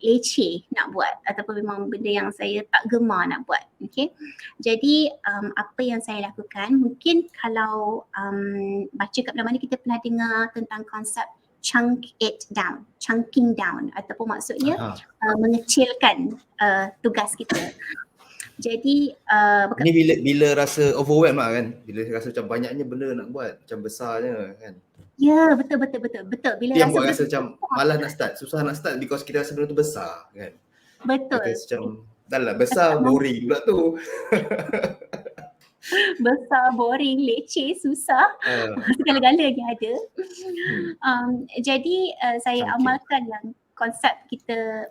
leceh nak buat ataupun memang benda yang saya tak gemar nak buat. Okay, jadi apa yang saya lakukan, mungkin kalau baca kat mana-mana kita pernah dengar tentang konsep chunking down ataupun maksudnya mengecilkan tugas kita. Jadi Ni bila rasa overwhelmed lah kan, bila rasa macam banyaknya benda nak buat, macam besarnya kan. ya, betul. Bila Yang buat benda rasa macam malas nak start, susah nak start because kita rasa benda tu besar kan. betul. Kita macam dah lah besar, boring pula tu. Besar, boring, leceh, susah, segala-galanya ada. Jadi saya Chunking. amalkan yang konsep kita,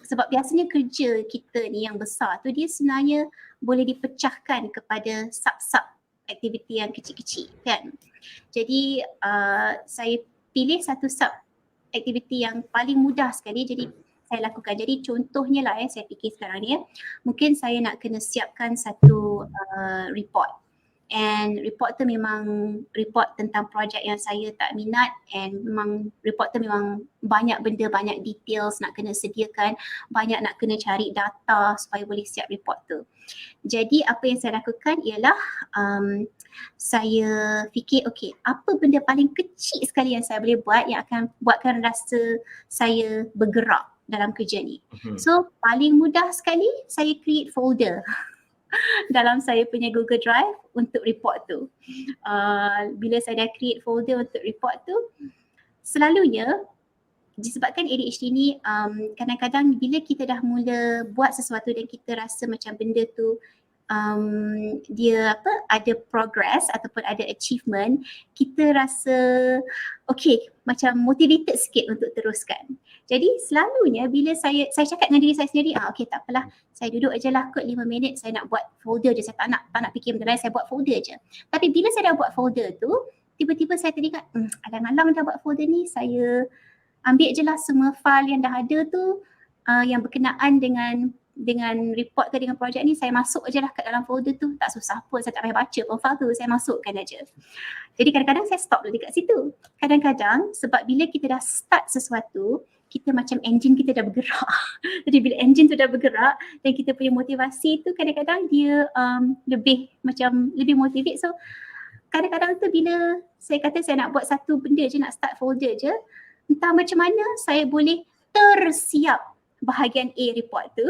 sebab biasanya kerja kita ni yang besar tu dia sebenarnya boleh dipecahkan kepada sub-sub aktiviti yang kecil-kecil kan. Jadi saya pilih satu sub aktiviti yang paling mudah sekali, jadi saya lakukan. Jadi contohnya lah saya fikir sekarang ni mungkin saya nak kena siapkan satu report, and report tu memang report tentang projek yang saya tak minat, and memang report tu memang banyak benda, banyak details nak kena sediakan, banyak nak kena cari data supaya boleh siap report tu. Jadi apa yang saya lakukan ialah saya fikir okay, apa benda paling kecil sekali yang saya boleh buat yang akan buatkan rasa saya bergerak dalam kerja ni. So paling mudah sekali saya create folder dalam saya punya Google Drive untuk report tu. Bila saya dah create folder untuk report tu, selalunya disebabkan ADHD ni kadang-kadang bila kita dah mula buat sesuatu dan kita rasa macam benda tu dia ada progress ataupun ada achievement, kita rasa okay, macam motivated sikit untuk teruskan. Jadi selalunya bila saya cakap dengan diri saya sendiri, okay tak apalah, saya duduk aje lah kot 5 minit, saya nak buat folder je, saya tak nak fikir benda lain, saya buat folder je. Tapi bila saya dah buat folder tu, tiba-tiba saya teringat, alang-alang dah buat folder ni, saya ambil je lah semua file yang dah ada tu, yang berkenaan dengan report ke dengan projek ni, saya masuk je lah kat dalam folder tu. Tak susah pun, saya tak payah baca pun file tu, saya masukkan aja. Jadi kadang-kadang saya stop dulu dekat situ. Kadang-kadang sebab bila kita dah start sesuatu, kita macam engine kita dah bergerak. Jadi bila engine tu dah bergerak dan kita punya motivasi tu kadang-kadang dia lebih motivate. So kadang-kadang tu bila saya kata saya nak buat satu benda je, nak start folder je, entah macam mana saya boleh tersiap bahagian A report tu,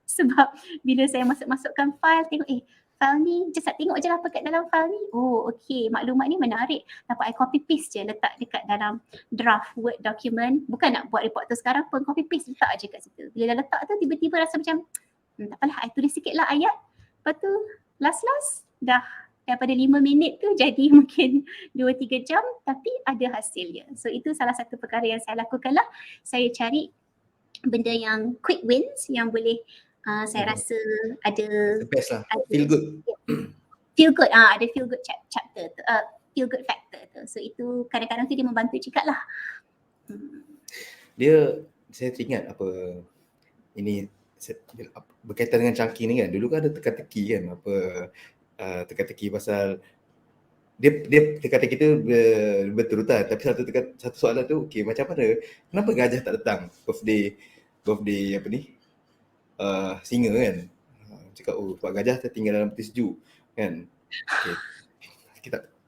sebab bila saya masukkan file, tengok file ni, just nak tengok je lah apa kat dalam file ni. Oh okay, maklumat ni menarik, dapat I copy paste je, letak dekat dalam draft Word document. Bukan nak buat report tu sekarang pun, copy paste letak je kat situ. Bila dah letak tu tiba-tiba rasa macam tak apalah, I tulis sikit lah ayat. Lepas tu last dah daripada 5 minit tu jadi mungkin 2-3 jam, tapi ada hasilnya. So itu salah satu perkara yang saya lakukan lah. Saya cari benda yang quick wins yang boleh saya rasa ada the best lah, feel good. Ada feel good chapter tu, feel good factor tu. So itu kadang-kadang tu dia membantu juga lah. Saya teringat ini berkaitan dengan chunking ni kan, dulu kan ada teka-teki kan, teka-teki pasal dia teka-teki tu berturutan, tapi satu soalan tu, okay, macam mana, kenapa gajah tak datang birthday singa kan, cakap sebab gajah tertinggal dalam peti sejuk kan.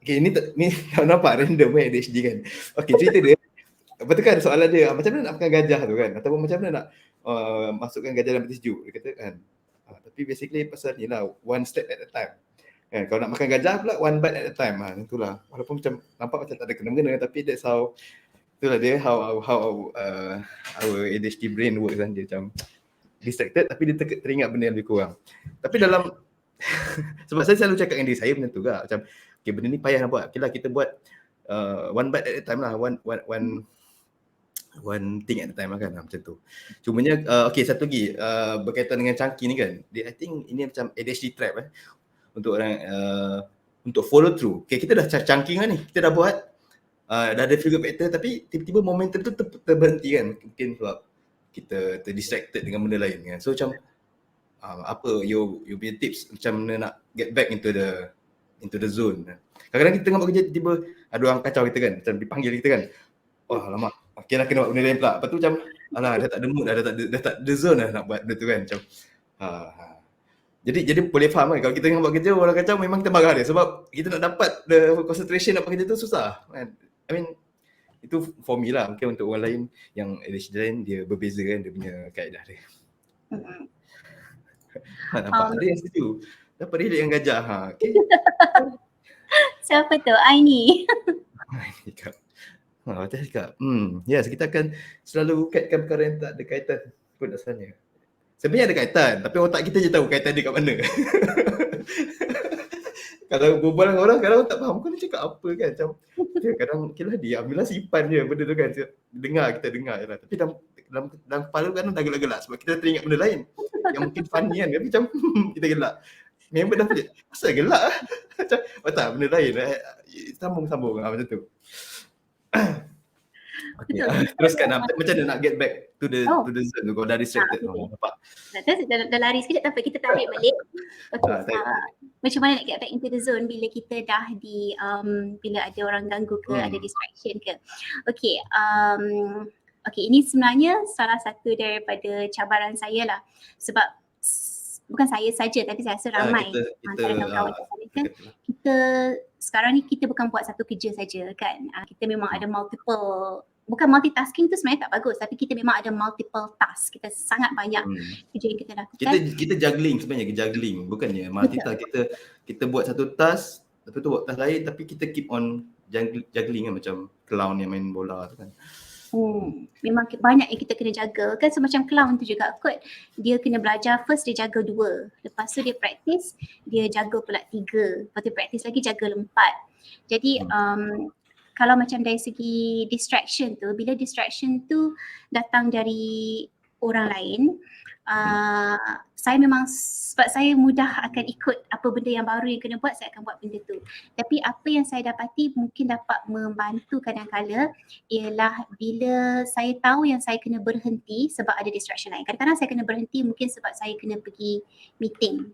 Okay, ni nampak random ADHD kan. Okay, cerita dia betul kan, soalan dia macam mana nak makan gajah tu kan, ataupun macam mana nak masukkan gajah dalam peti sejuk, dia kata kan. Tapi basically pasal ni lah, one step at a time kan. Kalau nak makan gajah pula one bite at a time, itulah. Walaupun macam nampak macam tak ada kena-mengena, tapi that's how, itulah dia how our ADHD brain works kan. Dia macam distracted tapi dia teringat benda yang lebih kurang. Tapi dalam sebab saya selalu cakap dengan diri saya macam tu juga, macam okay, benda ni payah nak buat, okay lah, kita buat one bite at a time lah, one thing at a time lah kan, macam tu. Cumanya okay, satu lagi berkaitan dengan chunky ni kan, I think ini macam ADHD trap untuk orang untuk follow through. Okay, kita dah chunking lah ni, kita dah buat dah ada figure factor tapi tiba-tiba momentum tu terberhenti kan. Mungkin sebab kita terdistracted dengan benda lain kan. So macam apa you punya tips macam mana nak get back into the zone. Kadang-kadang kita tengah buat kerja tiba-tiba ada orang kacau kita kan, macam dipanggil kita kan. Wah alamak, okey lah kena buat benda lain pula. Lepas tu macam alah dah tak ada mood dah tak ada zone dah nak buat benda tu kan. Macam jadi boleh faham kan kalau kita tengah buat kerja orang kacau memang kita marah dia sebab kita nak dapat the concentration nak buat kerja tu susah kan. I mean itu for me lah. Mungkin untuk orang lain yang ADHD lain dia berbeza kan dia punya kaedah dia. Nampak ada yang setuju. Dapat relate dengan gajah. Okay. Siapa tu? Aini. Betul cakap. Yes, kita akan selalu kaitkan perkara yang tak ada kaitan pun asalnya. Sebenarnya ada kaitan, tapi otak kita je tahu kaitan dia kat mana. Kalau berbual dengan orang, kadang tak faham kau ni cakap apa kan. Macam kadang okeylah diam, bila simpan je benda tu kan. Kita dengar je lah. Tapi dalam kepala kadang dah gelak-gelak sebab kita teringat benda lain yang mungkin funny kan. Tapi macam kita gelak. Member dah pelik, asal gelak lah. Macam, tak benda lain. Sambung macam tu. Okay, teruskan macam mana nak get back to the zone tu kalau dah distracted. Nampak? Dah lari sikit tapi kita tarik balik. Okay, macam mana nak get back into the zone bila kita dah bila ada orang ganggu ke, ada distraction ke. Okay, ini sebenarnya salah satu daripada cabaran saya lah. Sebab bukan saya saja tapi saya rasa ramai antara kawan-kawan saya kan. Kita sekarang ni kita bukan buat satu kerja saja kan. Kita memang ada bukan multitasking tu sebenarnya tak bagus tapi kita memang ada multiple task. Kita sangat banyak kerja yang kita lakukan. Kita juggling sebenarnya, juggling bukannya multitask. Kita buat satu task, lepas tu buat task lain tapi kita keep on juggling kan macam clown yang main bola tu kan. Memang banyak yang kita kena jaga kan, semacam clown tu juga kot. Dia kena belajar first dia jaga 2, lepas tu dia practice dia jaga pula 3, lepas tu practice lagi jaga 4. Jadi kalau macam dari segi distraction tu, bila distraction tu datang dari orang lain, saya memang sebab saya mudah akan ikut apa benda yang baru yang kena buat, saya akan buat benda tu. Tapi apa yang saya dapati mungkin dapat membantu kadang-kala ialah bila saya tahu yang saya kena berhenti sebab ada distraction lain. Kadang-kadang saya kena berhenti mungkin sebab saya kena pergi meeting.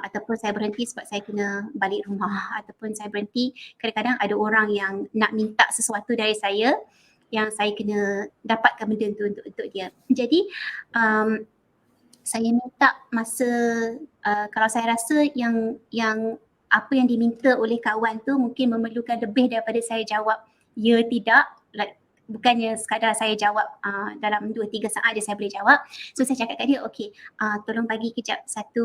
Ataupun saya berhenti sebab saya kena balik rumah, ataupun saya berhenti kadang-kadang ada orang yang nak minta sesuatu dari saya yang saya kena dapatkan benda tu untuk dia. Jadi saya minta masa kalau saya rasa yang apa yang diminta oleh kawan tu mungkin memerlukan lebih daripada saya jawab ya tidak, bukannya sekadar saya jawab dalam 2-3 saat je saya boleh jawab. So saya cakap kat dia, okay, tolong bagi kejap 1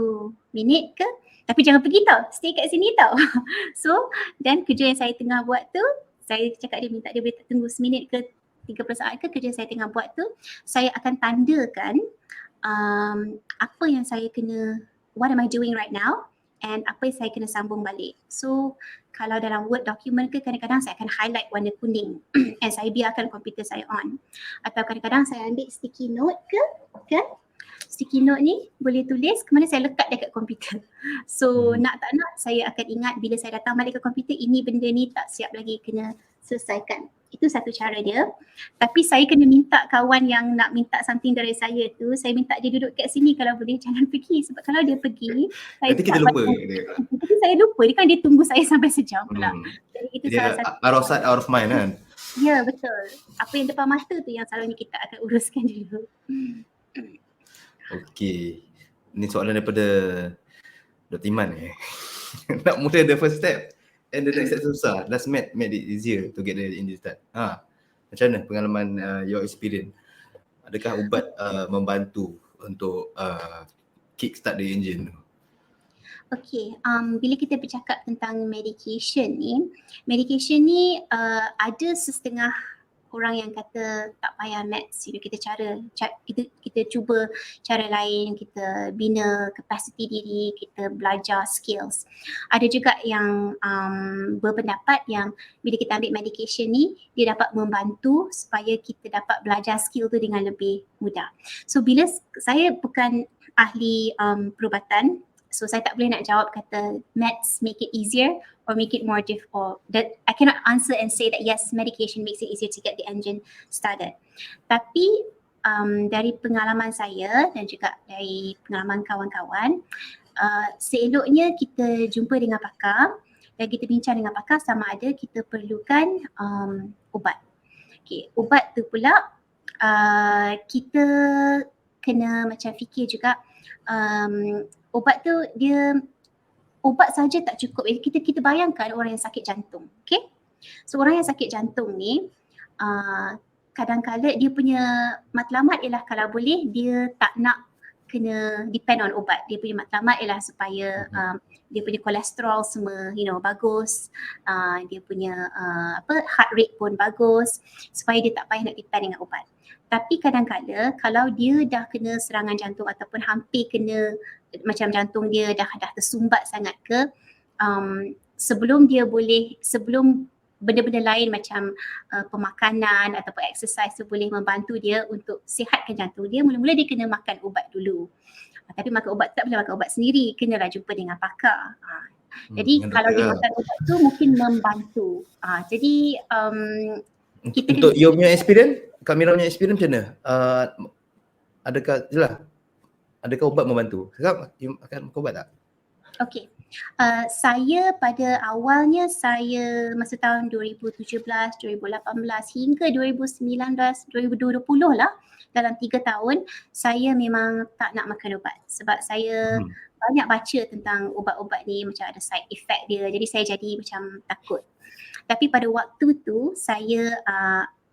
minit ke, tapi jangan pergi tau, stay kat sini tau. So dan kerja yang saya tengah buat tu, saya cakap dia minta dia boleh tunggu 1 minit ke 30 saat ke, kerja saya tengah buat tu saya akan tandakan apa yang saya kena, what am I doing right now, and apa yang saya kena sambung balik. So kalau dalam Word document ke, kadang-kadang saya akan highlight warna kuning and saya biarkan komputer saya on. Atau kadang-kadang saya ambil sticky note ke, kan? Sticky note ni boleh tulis, kemudian saya letak dekat komputer. So nak tak nak saya akan ingat bila saya datang balik ke komputer, ini benda ni tak siap lagi, kena selesaikan. Itu satu cara dia. Tapi saya kena minta kawan yang nak minta something dari saya tu, saya minta dia duduk kat sini kalau boleh, jangan pergi. Sebab kalau dia pergi, nanti kita lupa. Tapi saya lupa, dia kan dia tunggu saya sampai sejam pula. Jadi itu dia salah satu. Out of sight, out of mind kan? Ya, betul. Apa yang depan mata tu yang selalunya kita akan uruskan dulu. Okey. Ini soalan daripada Dr. Iman nak mula the first step and the next step susah. Does made it easier to get there in this step? Macam mana pengalaman your experience? Adakah ubat membantu untuk kickstart the engine tu? Okay, bila kita bercakap tentang medication ni ada setengah orang yang kata tak payah meds, kita cuba cara lain, kita bina kapasiti diri, kita belajar skills. Ada juga yang berpendapat yang bila kita ambil medication ni, dia dapat membantu supaya kita dapat belajar skill tu dengan lebih mudah. So bila saya bukan ahli perubatan, So saya tak boleh nak jawab kata meds make it easier or make it more difficult. That I cannot answer and say that yes, medication makes it easier to get the engine started. Tapi dari pengalaman saya dan juga dari pengalaman kawan-kawan, seeloknya kita jumpa dengan pakar dan kita bincang dengan pakar sama ada kita perlukan ubat. Okay, ubat tu pula kita kena macam fikir juga ubat tu ubat saja tak cukup. Kita bayangkan orang yang sakit jantung, okay? So orang yang sakit jantung ni kadang-kadang dia punya matlamat ialah kalau boleh dia tak nak kena depend on ubat. Dia punya matlamat ialah supaya dia punya kolesterol semua bagus, dia punya heart rate pun bagus supaya dia tak payah nak depend dengan ubat. Tapi kadang-kadang kalau dia dah kena serangan jantung ataupun hampir kena macam jantung dia dah tersumbat sangat ke, sebelum benda-benda lain macam pemakanan ataupun exercise tu boleh membantu dia untuk sihatkan jantung dia, mula-mula dia kena makan ubat dulu. Tapi makan ubat tak boleh makan ubat sendiri, kenalah jumpa dengan pakar. Jadi kalau dia makan ubat tu mungkin membantu. Jadi kita untuk you punya experience, Kak Mira punya experience macam mana? Adakah ubat membantu? Sekarang you akan makan ubat tak? Okey. Saya pada awalnya masa tahun 2017, 2018 hingga 2019, 2020 lah, dalam 3 tahun saya memang tak nak makan ubat sebab saya banyak baca tentang ubat-ubat ni macam ada side effect dia, jadi saya jadi macam takut. Tapi pada waktu tu saya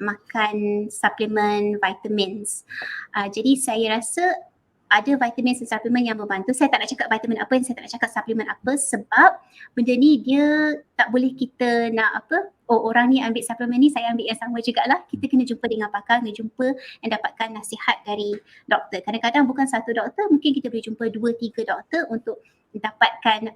makan suplemen vitamins. Jadi saya rasa ada vitamin dan suplemen yang membantu. Saya tak nak cakap vitamin apa, saya tak nak cakap suplemen apa sebab benda ni dia tak boleh kita nak orang ni ambil suplemen ni, saya ambil yang sama jugalah. Kita kena jumpa dengan pakar, kena jumpa dan dapatkan nasihat dari doktor. Kadang-kadang bukan satu doktor, mungkin kita boleh jumpa 2-3 doktor untuk dapatkan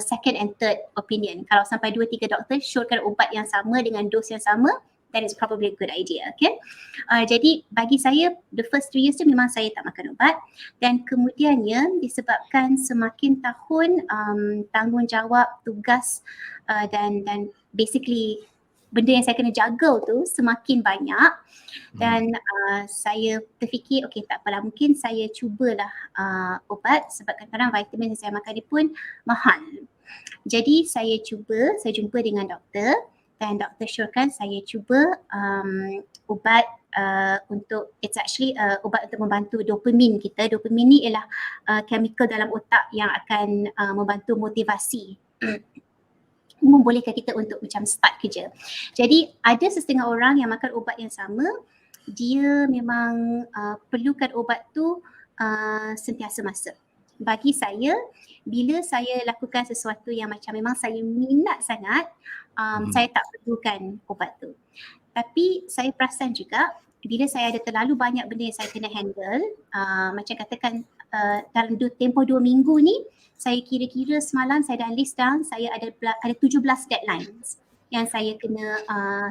second and third opinion. Kalau sampai 2-3 doktor syorkan ubat yang sama dengan dos yang sama, that is probably a good idea, okay? Jadi bagi saya, the first 3 years tu memang saya tak makan ubat dan kemudiannya disebabkan semakin tahun tanggungjawab, tugas dan basically benda yang saya kena juggle tu semakin banyak dan saya terfikir okay tak apalah, mungkin saya cubalah ubat sebab kadang-kadang vitamin yang saya makan ni pun mahal. Jadi saya jumpa dengan doktor dan doktor syorkan saya cuba ubat untuk it's actually ubat untuk membantu dopamin kita. Dopamin ni ialah chemical dalam otak yang akan membantu motivasi. Membolehkan kita untuk macam start kerja. Jadi ada setengah orang yang makan ubat yang sama, dia memang perlukan ubat tu sentiasa masa. Bagi saya, bila saya lakukan sesuatu yang macam memang saya minat sangat, saya tak perlukan ubat tu. Tapi saya perasan juga bila saya ada terlalu banyak benda yang saya kena handle, macam katakan dalam tempoh 2 minggu ni, saya kira-kira semalam saya dah list down, saya ada 17 deadlines yang saya kena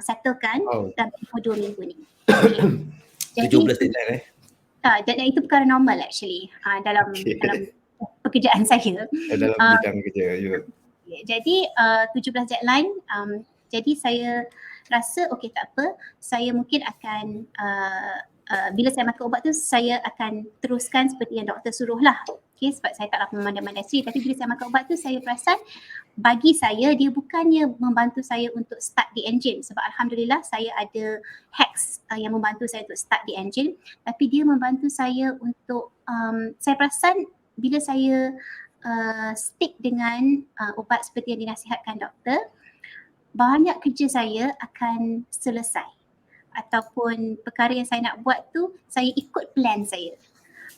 settlekan dalam tempoh 2 minggu ni. Okay. 17 deadline deadline itu perkara normal actually dalam pekerjaan saya. Dalam bidang kerja. Jadi 17 deadline, jadi saya rasa okey tak apa, saya mungkin akan bila saya makan ubat tu saya akan teruskan seperti yang doktor suruh lah. Okay, sebab saya taklah memandai-mandai sendiri, tapi bila saya makan ubat tu saya perasan bagi saya dia bukannya membantu saya untuk start the engine sebab alhamdulillah saya ada hacks yang membantu saya untuk start the engine, tapi dia membantu saya untuk saya perasan bila saya stick dengan ubat seperti yang dinasihatkan doktor, banyak kerja saya akan selesai ataupun perkara yang saya nak buat tu saya ikut plan saya.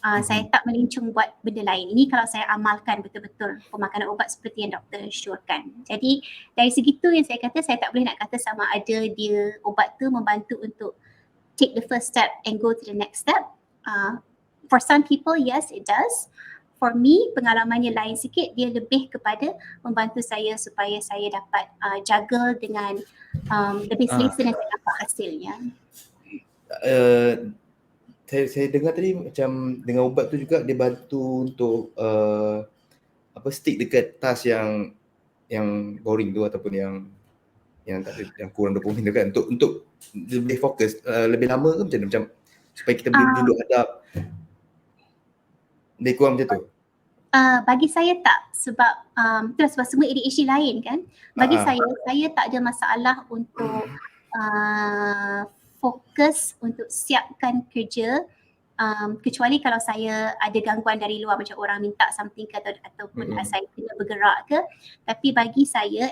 Saya tak melincung buat benda lain. Ini kalau saya amalkan betul-betul pemakanan ubat seperti yang doktor syorkan. Jadi dari segitu yang saya kata, saya tak boleh nak kata sama ada dia ubat tu membantu untuk take the first step and go to the next step. For some people, yes it does. For me, pengalamannya lain sikit, dia lebih kepada membantu saya supaya saya dapat juggle dengan lebih selesa dan saya dapat hasilnya. saya dengar tadi macam dengan ubat tu juga dia bantu untuk stick dekat task yang boring tu ataupun yang tak ada, yang kurang 20 minit kan, untuk lebih fokus lebih lama ke macam mana, macam supaya kita boleh duduk hadap, lebih kurang macam tu. Bagi saya tak, sebab itulah sebab semua ADHD lain kan. Bagi saya tak ada masalah untuk fokus untuk siapkan kerja, kecuali kalau saya ada gangguan dari luar macam orang minta something ke ataupun saya kena bergerak ke. Tapi bagi saya,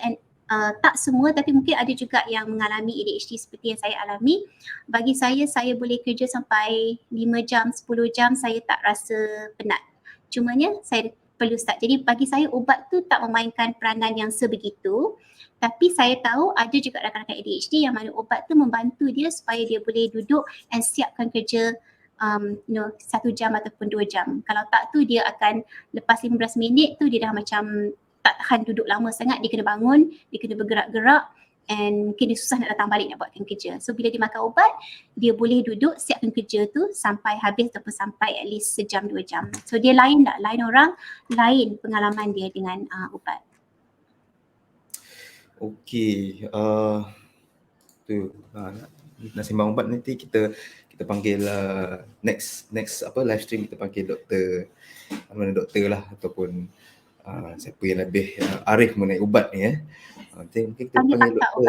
tak semua tapi mungkin ada juga yang mengalami ADHD seperti yang saya alami. Bagi saya boleh kerja sampai 5 jam, 10 jam saya tak rasa penat. Cumanya saya perlu start. Jadi bagi saya ubat tu tak memainkan peranan yang sebegitu. Tapi saya tahu ada juga rakan-rakan ADHD yang mana ubat tu membantu dia supaya dia boleh duduk and siapkan kerja 1 jam ataupun 2 jam. Kalau tak tu dia akan lepas 15 minit tu dia dah macam tak tahan duduk lama sangat, dia kena bangun, dia kena bergerak-gerak and mungkin dia susah nak datang balik nak buatkan kerja. So bila dia makan ubat, dia boleh duduk siapkan kerja tu sampai habis ataupun sampai at least sejam 2 jam. So dia lain tak? Lain orang, lain pengalaman dia dengan ubat. Okey, tu nak sembang ubat nanti kita panggil next live stream kita panggil doktor lah ataupun siapa yang lebih arif mengenai ubat ni nanti mungkin kita panggil doktor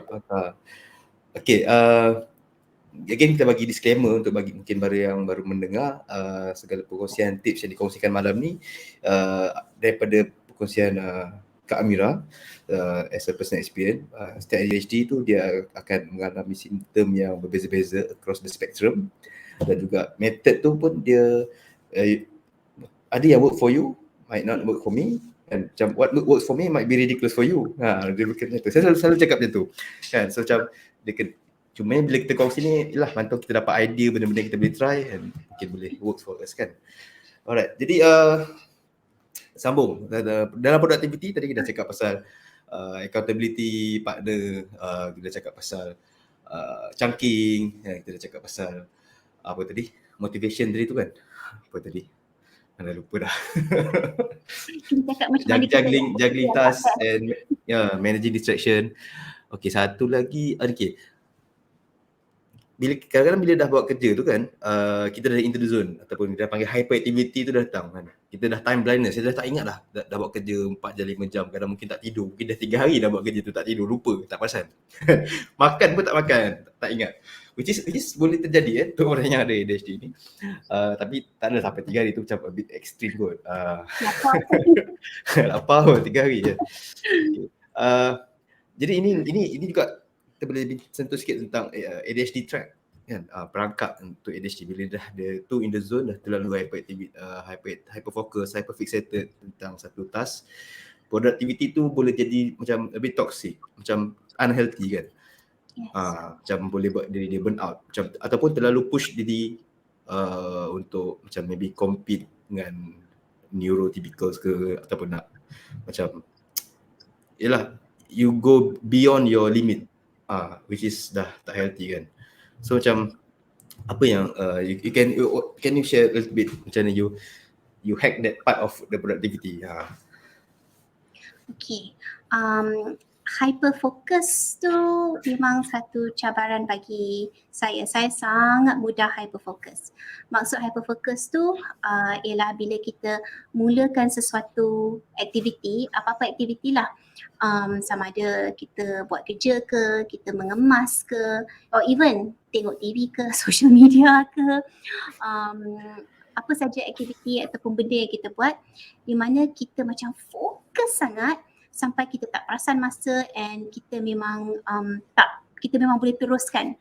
pakar. Okey, again kita bagi disclaimer untuk bagi mungkin yang baru mendengar, segala perkongsian tips yang dikongsikan malam ni daripada perkongsian Kak Amira as a personal experience. Setiap ADHD tu dia akan mengalami simptom yang berbeza-beza across the spectrum, dan juga method tu pun dia ada yang work for you, might not work for me, and macam what works for me might be ridiculous for you. Dia macam tu. Saya selalu cakap macam tu kan. So macam cuma bila kita kongsi ni ialah bantu kita dapat idea benda-benda kita boleh try and mungkin boleh work for us kan. Alright, jadi sambung dalam productivity tadi kita dah cakap pasal accountability partner, kita dah cakap pasal chunking, kita dah cakap pasal apa tadi, motivation tadi tu kan, apa tadi dah lupa dah. juggling task and managing distraction. Okay, satu lagi bila kadang-kadang bila dah buat kerja tu kan, kita dah into the zone ataupun kita panggil hyperactivity tu dah datang kan. Kita dah time blindness, kita dah tak ingat dah buat kerja 4 jam 5 jam, kadang mungkin tak tidur, mungkin dah 3 hari dah buat kerja tu tak tidur, lupa, tak perasan. Makan pun tak makan, tak ingat. Which is boleh terjadi untuk orang yang ada ADHD ni. Tapi tak ada sampai 3 hari tu, macam a bit extreme kot. Lapar pun 3 hari je. Okay. Jadi ini juga kita boleh sentuh sikit tentang ADHD track kan, perangkap untuk ADHD. Bila dah dia tu in the zone, dah terlalu hyperfocus, hyperfixated tentang satu task, productivity tu boleh jadi macam a bit toxic, macam unhealthy kan. Macam boleh buat diri dia burn out, macam ataupun terlalu push diri untuk macam maybe compete dengan neurotypicals ke, ataupun nak macam yalah, you go beyond your limit, which is dah tak healthy kan. So macam apa yang can you share a little bit macam mana you hack that part of the productivity? Okay, hyperfocus tu memang satu cabaran bagi saya. Saya sangat mudah hyperfocus. Maksud hyperfocus tu ialah bila kita mulakan sesuatu aktiviti, apa-apa aktiviti lah, sama ada kita buat kerja ke, kita mengemas ke, or even tengok TV ke, social media ke, apa saja aktiviti ataupun benda yang kita buat di mana kita macam fokus sangat sampai kita tak perasan masa and kita memang kita memang boleh teruskan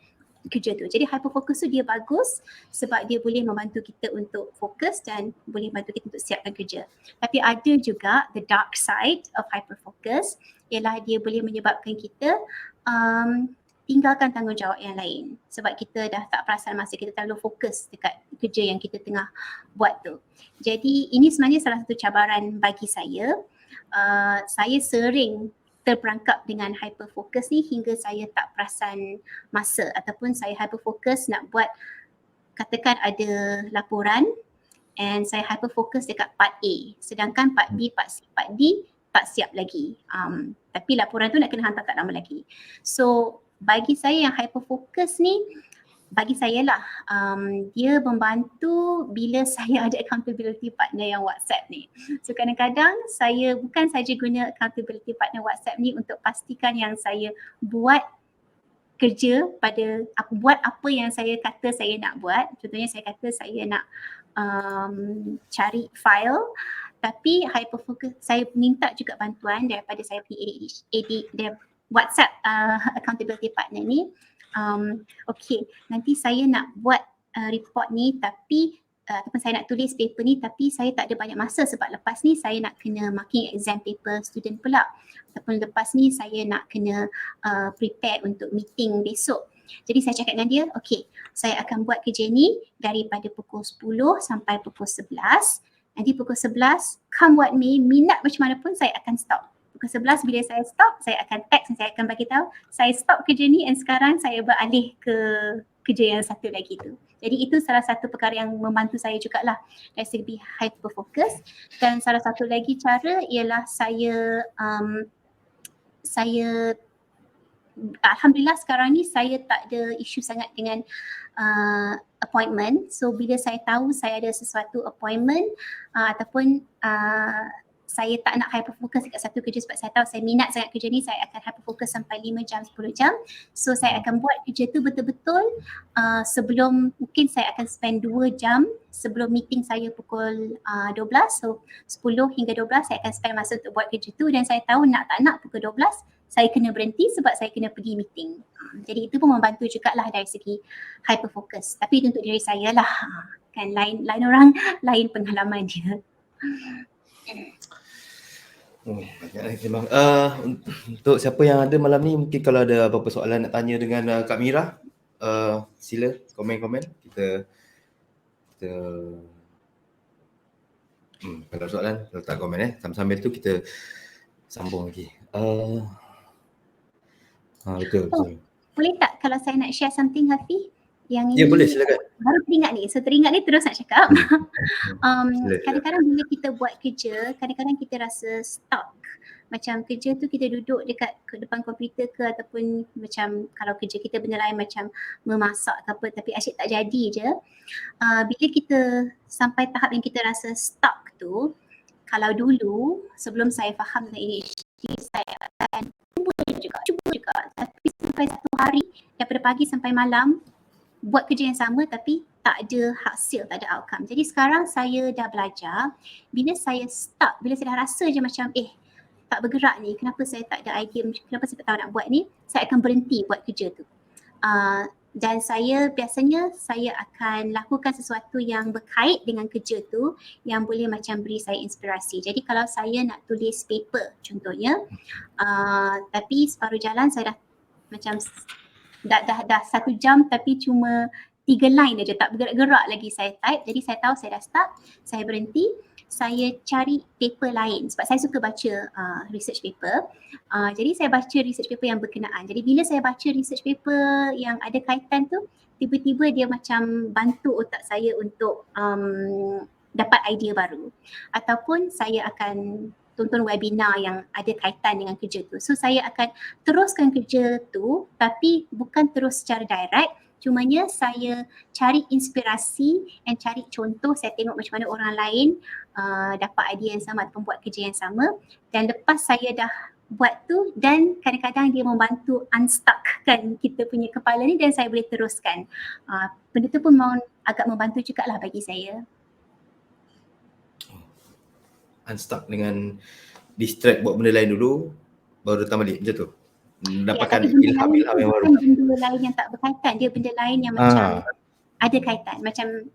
kerja tu. Jadi hyperfocus tu dia bagus sebab dia boleh membantu kita untuk fokus dan boleh bantu kita untuk siapkan kerja. Tapi ada juga the dark side of hyperfocus, ialah dia boleh menyebabkan kita tinggalkan tanggungjawab yang lain sebab kita dah tak perasan masa, kita terlalu fokus dekat kerja yang kita tengah buat tu. Jadi ini sebenarnya salah satu cabaran bagi saya. Saya sering terperangkap dengan hyperfocus ni hingga saya tak perasan masa, ataupun saya hyperfocus nak buat katakan ada laporan and saya hyper fokus dekat part A, sedangkan part B, part C, part D tak siap lagi. Tapi laporan tu nak kena hantar tak lama lagi. So bagi saya yang hyper fokus ni, bagi saya lah, dia membantu bila saya ada accountability partner yang WhatsApp ni. So kadang-kadang saya bukan saja guna accountability partner WhatsApp ni untuk pastikan yang saya buat kerja buat apa yang saya kata saya nak buat. Contohnya saya kata saya nak cari file, tapi hyperfocus, saya minta juga bantuan daripada saya punya WhatsApp accountability partner ni. Okay, nanti saya nak buat report ni tapi ataupun saya nak tulis paper ni tapi saya tak ada banyak masa sebab lepas ni saya nak kena marking exam paper student pula, ataupun lepas ni saya nak kena prepare untuk meeting besok. Jadi saya cakap dengan dia, okay, saya akan buat kerja ni daripada pukul 10 sampai pukul 11. Nanti pukul 11, come what may, minat macam mana pun saya akan stop. Pukul 11 bila saya stop, saya akan text dan saya akan bagi tahu saya stop kerja ni and sekarang saya beralih ke kerja yang satu lagi tu. Jadi itu salah satu perkara yang membantu saya jugalah dari segi hyper fokus. Dan salah satu lagi cara ialah saya alhamdulillah sekarang ni saya tak ada isu sangat dengan appointment. So bila saya tahu saya ada sesuatu appointment ataupun saya tak nak hyperfokus dekat satu kerja sebab saya tahu saya minat sangat kerja ni, saya akan hyperfokus sampai 5 jam, 10 jam. So saya akan buat kerja tu betul-betul sebelum, mungkin saya akan spend 2 jam sebelum meeting saya pukul 12. So 10 hingga 12 saya akan spend masa untuk buat kerja tu dan saya tahu nak tak nak pukul 12 saya kena berhenti sebab saya kena pergi meeting. Jadi itu pun membantu jugalah dari segi hyperfokus. Tapi itu untuk diri saya lah. Kan lain orang, lain pengalaman dia. Banyak memang. Untuk siapa yang ada malam ni, mungkin kalau ada apa-apa soalan nak tanya dengan Kak Mira, sila komen-komen. Kita kalau soalan letak komen sambil tu kita sambung lagi. Betul. Boleh tak kalau saya nak share something, Hafiz? Yang ya, ini boleh, silakan. Baru teringat ni. So teringat ni terus nak cakap. Kadang-kadang bila kita buat kerja, kadang-kadang kita rasa stuck. Macam kerja tu kita duduk dekat depan komputer ke ataupun macam kalau kerja kita benda lain macam memasak ke apa tapi asyik tak jadi je. Bila kita sampai tahap yang kita rasa stuck tu, kalau dulu sebelum saya faham tentang ADHD, saya akan cuba juga tapi sampai satu hari daripada pagi sampai malam buat kerja yang sama tapi tak ada hasil, tak ada outcome. Jadi sekarang saya dah belajar bila saya stuck, bila saya dah rasa je macam tak bergerak ni, kenapa saya tak ada idea, kenapa saya tak tahu nak buat ni, saya akan berhenti buat kerja tu. Dan saya biasanya saya akan lakukan sesuatu yang berkait dengan kerja tu yang boleh macam beri saya inspirasi. Jadi kalau saya nak tulis paper contohnya, tapi separuh jalan saya dah macam dah 1 jam tapi cuma 3 line aja, tak bergerak-gerak lagi saya type. Jadi saya tahu saya dah stuck, saya berhenti, saya cari paper lain sebab saya suka baca research paper. Jadi saya baca research paper yang berkenaan. Jadi bila saya baca research paper yang ada kaitan tu, tiba-tiba dia macam bantu otak saya untuk dapat idea baru. Ataupun saya akan tonton webinar yang ada kaitan dengan kerja tu. So saya akan teruskan kerja tu tapi bukan terus secara direct. Cumanya saya cari inspirasi dan cari contoh, saya tengok macam mana orang lain dapat idea yang sama ataupun buat kerja yang sama. Dan lepas saya dah buat tu dan kadang-kadang dia membantu unstuckkan kita punya kepala ni dan saya boleh teruskan. Benda tu pun agak membantu jugalah bagi saya. Unstuck dengan distract buat benda lain dulu, baru datang balik macam tu. Dapatkan ilham yang baru. Benda lain yang tak berkaitan, dia benda lain yang macam ada kaitan. Macam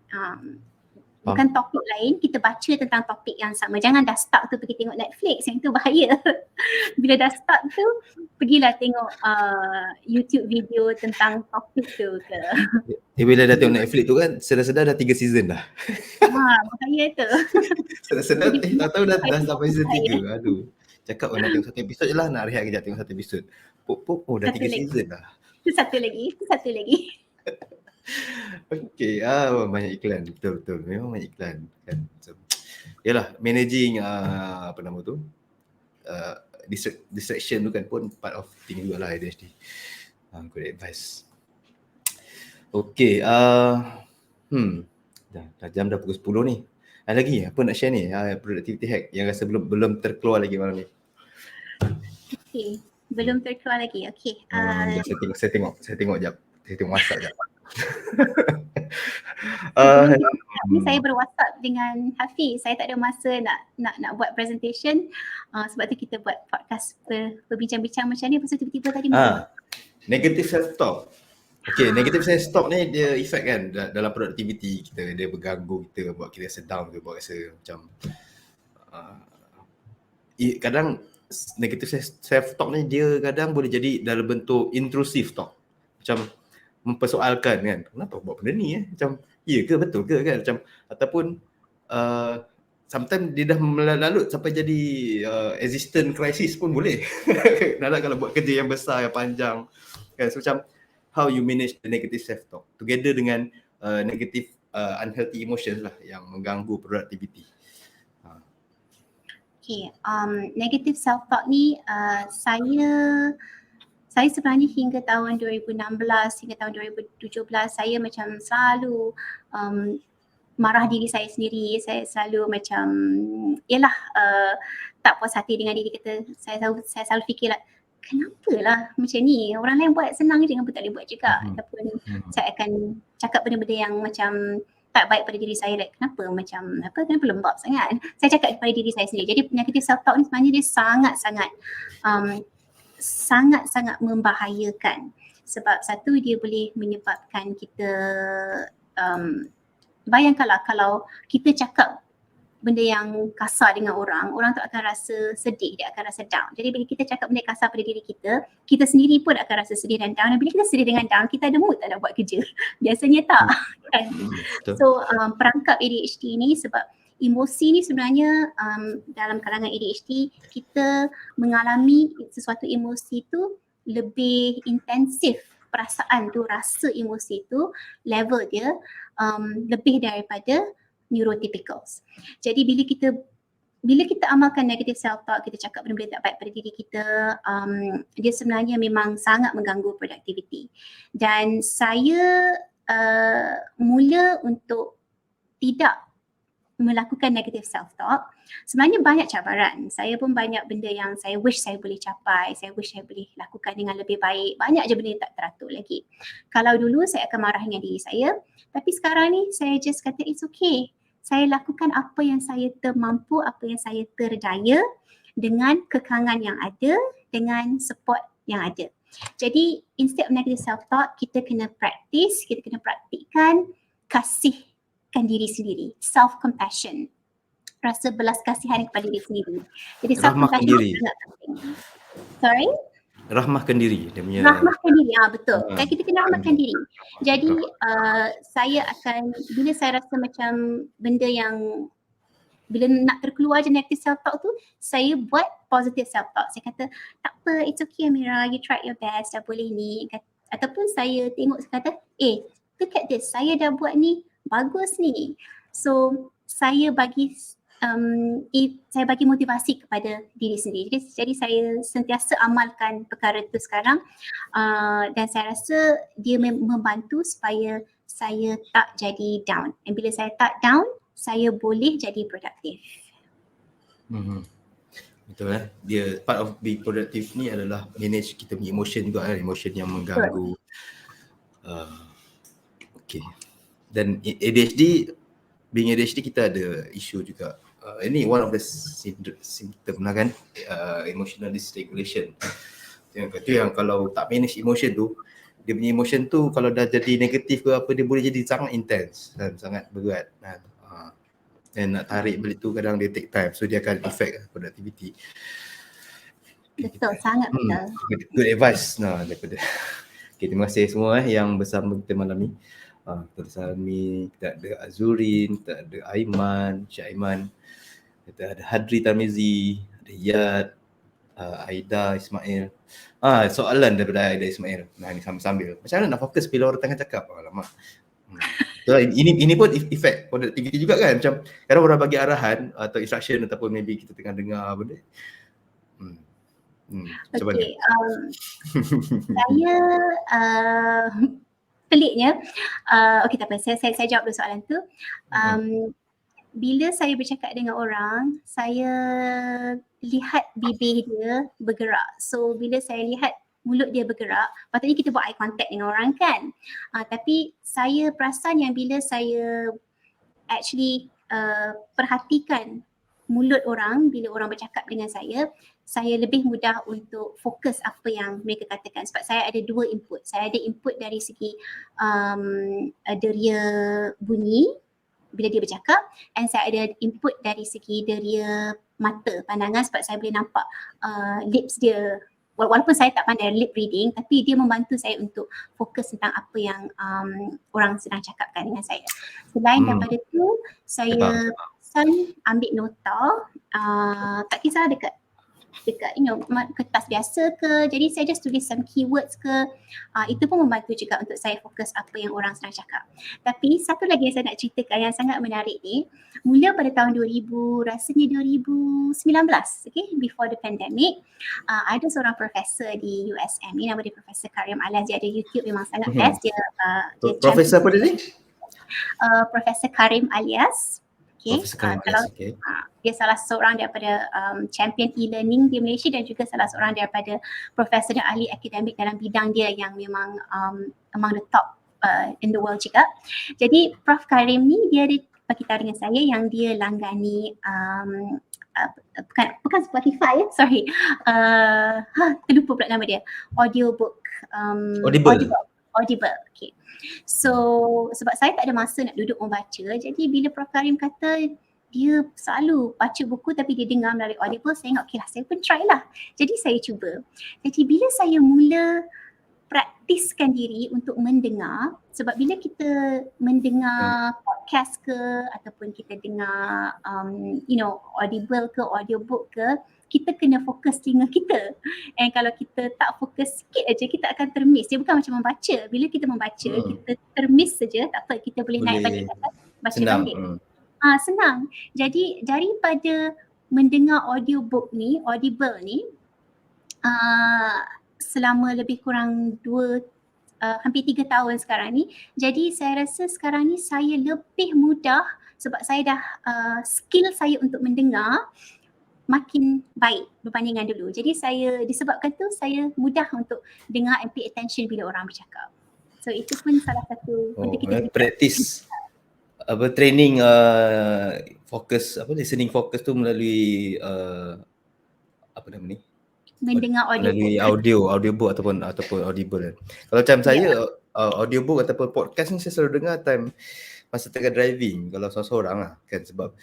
bukan topik lain, kita baca tentang topik yang sama. Jangan dah stuck tu pergi tengok Netflix, yang tu bahaya. Bila dah stuck tu, pergilah tengok YouTube video tentang topik tu ke. Bila dah tengok Netflix tu kan, sedar-sedar dah 3 season dah. Bahaya tu. Sedar-sedar tak tahu dah sampai season 3. Aduh. Cakap nak tengok 1 episod je lah, nak rehat kejap tengok 1 episod. Dah 3 season dah. Satu lagi. Okey, banyak iklan. Betul. Memang banyak iklan kan. So, yalah managing apa nama tu? Uh, distraction tu kan pun part of thing jugalah ADHD. Good advice. Okey, dah jam dah pukul 10 ni. Ada lagi apa nak share ni? Productivity hack yang rasa belum terkeluar lagi malam ni. Okay, belum terkeluar lagi. Okay. Saya tengok jap. Saya tengok WhatsApp jap. Sebelum ni saya berwhatsapp dengan Hafiz. Saya tak ada masa nak buat presentation. Sebab tu kita buat podcast berbincang-bincang macam ni. Lepas tu tiba-tiba tadi negative self-talk. Okay, negative self-talk ni dia effect kan dalam productivity kita. Dia berganggu kita, buat kita rasa down ke, buat rasa macam kadang negative self-talk ni dia kadang boleh jadi dalam bentuk intrusive talk. Macam mempersoalkan kan, kenapa buat benda ni macam ya ke, betul ke kan, macam ataupun sometimes dia dah melalut sampai jadi existent crisis pun boleh. Kalau buat kerja yang besar, yang panjang kan. So macam how you manage the negative self-talk together dengan negative unhealthy emotions lah yang mengganggu productivity. Okay, negative self-talk ni saya sebenarnya hingga tahun 2016 hingga tahun 2017 saya macam selalu marah diri saya sendiri. Saya selalu macam tak puas hati dengan diri kita. Saya selalu fikir lah, kenapa lah macam ni, orang lain buat senang je, kenapa tak boleh buat juga. Ataupun saya akan cakap benda-benda yang macam tak baik pada diri saya, like kenapa lembab sangat. Saya cakap kepada diri saya sendiri. Jadi negative self-talk ni sebenarnya dia sangat-sangat membahayakan. Sebab satu, dia boleh menyebabkan kita bayangkanlah kalau kita cakap benda yang kasar dengan orang tu akan rasa sedih, dia akan rasa down. Jadi bila kita cakap benda kasar pada diri kita, kita sendiri pun akan rasa sedih dan down. Dan bila kita sedih dengan down, kita ada mood tak nak buat kerja. Biasanya tak kan. So perangkap ADHD ni, sebab emosi ni sebenarnya dalam kalangan ADHD kita mengalami sesuatu emosi tu lebih intensif. Perasaan tu, rasa emosi tu, level dia lebih daripada neurotypicals. Jadi bila kita amalkan negative self-talk, kita cakap benda-benda tak baik pada diri kita, dia sebenarnya memang sangat mengganggu productivity. Dan saya mula untuk tidak melakukan negative self-talk. Sebenarnya banyak cabaran. Saya pun banyak benda yang saya wish saya boleh capai, saya wish saya boleh lakukan dengan lebih baik. Banyak je benda yang tak teratur lagi. Kalau dulu saya akan marah dengan diri saya, tapi sekarang ni saya just kata it's okay. Saya lakukan apa yang saya termampu, apa yang saya terdaya dengan kekangan yang ada, dengan support yang ada. Jadi instead of negative self-talk, kita kena praktikkan kasihkan diri sendiri, self-compassion, rasa belas kasihan kepada diri sendiri. Jadi rahmahkan diri. Sorry? Rahmahkan diri. Rahmahkan diri, betul. Kan kita kena rahmahkan diri. Jadi saya akan, bila saya rasa macam benda yang bila nak terkeluar je negative self-talk tu, saya buat positive self-talk. Saya kata, tak apa, it's okay Amira, you tried your best, dah boleh ni. Ataupun saya tengok, saya kata, look at this, saya dah buat ni, bagus ni. So, saya bagi motivasi kepada diri sendiri. Jadi saya sentiasa amalkan perkara itu sekarang dan saya rasa dia membantu supaya saya tak jadi down. Dan bila saya tak down, saya boleh jadi produktif. Betul dia part of being productive ni adalah manage kita punya emotion juga emotion yang mengganggu. Okay. Dan being ADHD kita ada isu juga. Ini one of the symptom lah kan, emotional dysregulation. Yang kalau tak manage emotion tu, dia punya emotion tu kalau dah jadi negatif ke apa, dia boleh jadi sangat intense dan sangat berat kan. Dan nak tarik balik tu kadang dia take time, so dia akan affect productivity. Betul, sangat betul. Good advice daripada. Okay, terima kasih semua yang bersama kita malam ni. Kita ada Salmi, kita ada Azurin, kita ada Aiman, Syaiman, kita ada Hadri Tarmizi, ada Yad, Aida Ismail. Soalan daripada Aida Ismail. Nah, ni sambil-sambil. Macam mana nak fokus bila orang tengah cakap? Alamak. So, ini pun efek productivity juga kan. Macam kadang orang bagi arahan atau instruction ataupun maybe kita tengah dengar benda. Macam mana? Okay, saya peliknya, okay tak apa, saya jawab dulu soalan tu. Bila saya bercakap dengan orang, saya lihat bibir dia bergerak. So bila saya lihat mulut dia bergerak, patutnya kita buat eye contact dengan orang kan. Tapi saya perasan yang bila saya actually perhatikan mulut orang bila orang bercakap dengan saya lebih mudah untuk fokus apa yang mereka katakan sebab saya ada dua input. Saya ada input dari segi deria bunyi bila dia bercakap, and saya ada input dari segi deria mata, pandangan sebab saya boleh nampak lips dia. Walaupun saya tak pandai lip reading, tapi dia membantu saya untuk fokus tentang apa yang orang sedang cakapkan dengan saya. Selain daripada tu, saya ambil nota, tak kisah dekat kertas biasa ke, jadi saya just tulis some keywords ke, itu pun membantu juga untuk saya fokus apa yang orang sedang cakap. Tapi satu lagi yang saya nak ceritakan yang sangat menarik ni, mula pada tahun rasanya 2019, okay, before the pandemic, ada seorang profesor di USM ni, nama dia Profesor Karim Alias. Dia ada YouTube, memang sangat best. Dia Profesor apa dia ni? Profesor Karim Alias. Okay. Okay. Dia salah seorang daripada champion e-learning di Malaysia dan juga salah seorang daripada profesor dan ahli akademik dalam bidang dia yang memang among the top in the world juga. Jadi Prof Karim ni dia ada bagi tahu dengan saya yang dia langgani bukan Spotify, sorry. Terlupa pula nama dia. Audiobook. Audible. Okay. So sebab saya tak ada masa nak duduk membaca, jadi bila Prof Karim kata dia selalu baca buku tapi dia dengar melalui Audible, saya ingat okay lah, saya pun try lah. Jadi saya cuba. Jadi bila saya mula praktiskan diri untuk mendengar, sebab bila kita mendengar podcast ke ataupun kita dengar Audible ke audiobook ke, kita kena fokus telinga kita. And kalau kita tak fokus sikit aja, kita akan termiss. Dia bukan macam membaca. Bila kita membaca, kita termiss saja, tak apa, kita boleh naik balik atas, baca balik. Senang. Jadi daripada mendengar audiobook ni, Audible ni, selama lebih kurang hampir 3 tahun sekarang ni. Jadi saya rasa sekarang ni saya lebih mudah sebab saya dah skill saya untuk mendengar makin baik berbanding dengan dulu. Jadi disebabkan tu saya mudah untuk dengar and pay attention bila orang bercakap. So itu pun salah satu untuk kita practice training listening focus tu melalui apa nama ni? Mendengar melalui audiobook ataupun audible. Kalau macam saya audiobook ataupun podcast ni saya selalu dengar time masa tengah driving kalau seorang-seorang lah kan, sebab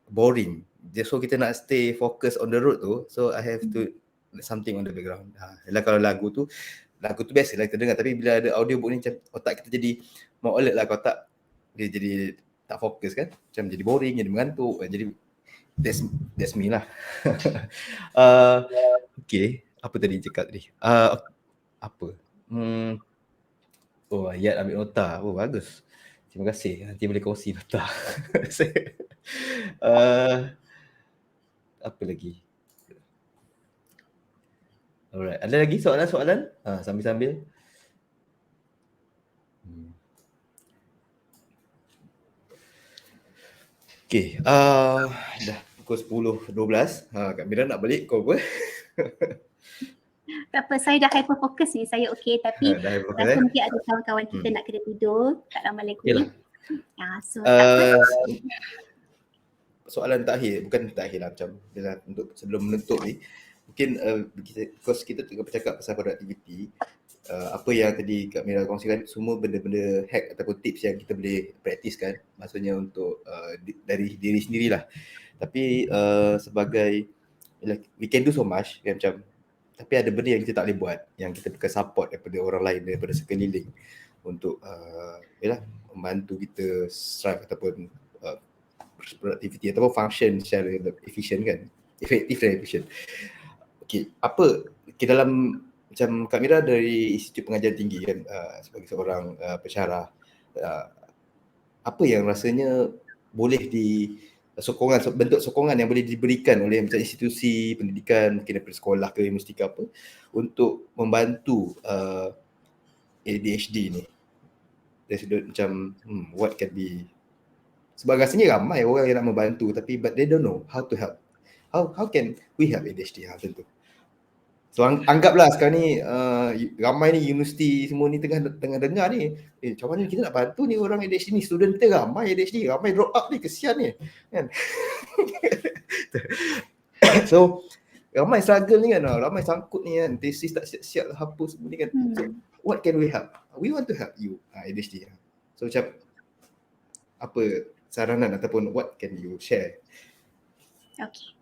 boring. So kita nak stay focus on the road tu, so I have to something on the background. Kalau lagu tu biasalah kita dengar, tapi bila ada audiobook ni macam otak kita jadi more alert lah. Kalau tak, dia jadi tak fokus kan, macam jadi boring, jadi mengantuk, jadi that's me lah. Okay, apa tadi cakap tadi? Apa? Ayat ambil nota. Bagus. Terima kasih. Nanti boleh kongsi nota. Apa lagi? Alright, ada lagi soalan-soalan? Sambil-sambil. Okay, dah pukul 10.12. Kak Mira nak balik kau apa? Tak apa, saya dah hyperfocus ni, saya okey, tapi rasa mungkin ada kawan-kawan kita nak kena tidur tak lama lagi. So tak apa. Soalan terakhir, bukan terakhir lah, macam untuk sebelum menutup ni, mungkin kita tengah bercakap pasal productivity, apa yang tadi Kak Mira kongsikan semua benda-benda hack ataupun tips yang kita boleh praktiskan, maksudnya untuk dari diri sendirilah. Tapi sebagai we can do so much kan, macam tapi ada benda yang kita tak boleh buat, yang kita perlu support daripada orang lain, daripada sekeliling untuk membantu kita strive ataupun productivity ataupun function secara efisien kan. efektif dan efisien. Okay, dalam macam Kak Mira dari Institut Pengajian Tinggi kan, sebagai seorang pensyarah, apa yang rasanya boleh bentuk sokongan yang boleh diberikan oleh macam institusi pendidikan, mungkin daripada sekolah ke universiti ke apa, untuk membantu ADHD ni? Dari sudut macam what can be, sebab rasanya ramai orang yang nak membantu tapi but they don't know how to help. How can we help ADHD? Macam tu. So anggaplah sekarang ni ramai ni universiti semua ni tengah dengar ni, macam mana kita nak bantu ni orang ADHD ni, student kita ramai ADHD, ramai drop out ni, kesian ni kan. So ramai struggle ni kan, ramai sangkut ni kan, tesis tak siap-siap hapus semua ni kan. So what can we help? We want to help you ADHD. So macam apa saranan ataupun what can you share? Okay.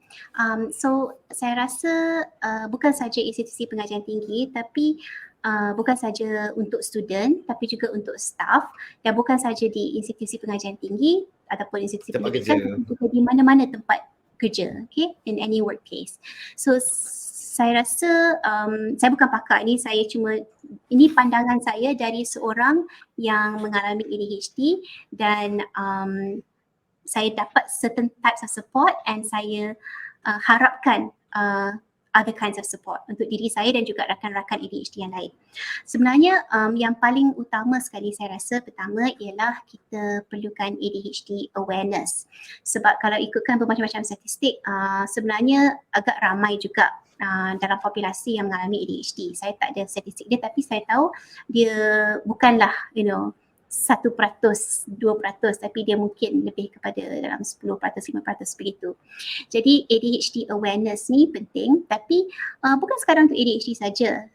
So saya rasa bukan saja institusi pengajian tinggi tapi bukan saja untuk student tapi juga untuk staff, dan bukan saja di institusi pengajian tinggi ataupun institusi Tempat pendidikan, kerja. tapi juga di mana-mana tempat kerja, okay, in any workplace. So saya rasa saya bukan pakar ni, saya cuma, ini pandangan saya dari seorang yang mengalami ADHD dan saya dapat certain types of support and saya harapkan other kinds of support untuk diri saya dan juga rakan-rakan ADHD yang lain. Sebenarnya yang paling utama sekali saya rasa pertama ialah kita perlukan ADHD awareness. Sebab kalau ikutkan bermacam-macam statistik, sebenarnya agak ramai juga dalam populasi yang mengalami ADHD. Saya tak ada statistik dia tapi saya tahu dia bukanlah 1%, 2%, tapi dia mungkin lebih kepada dalam 10%, 5% begitu. Jadi ADHD awareness ni penting, tapi bukan sekadar untuk ADHD saja.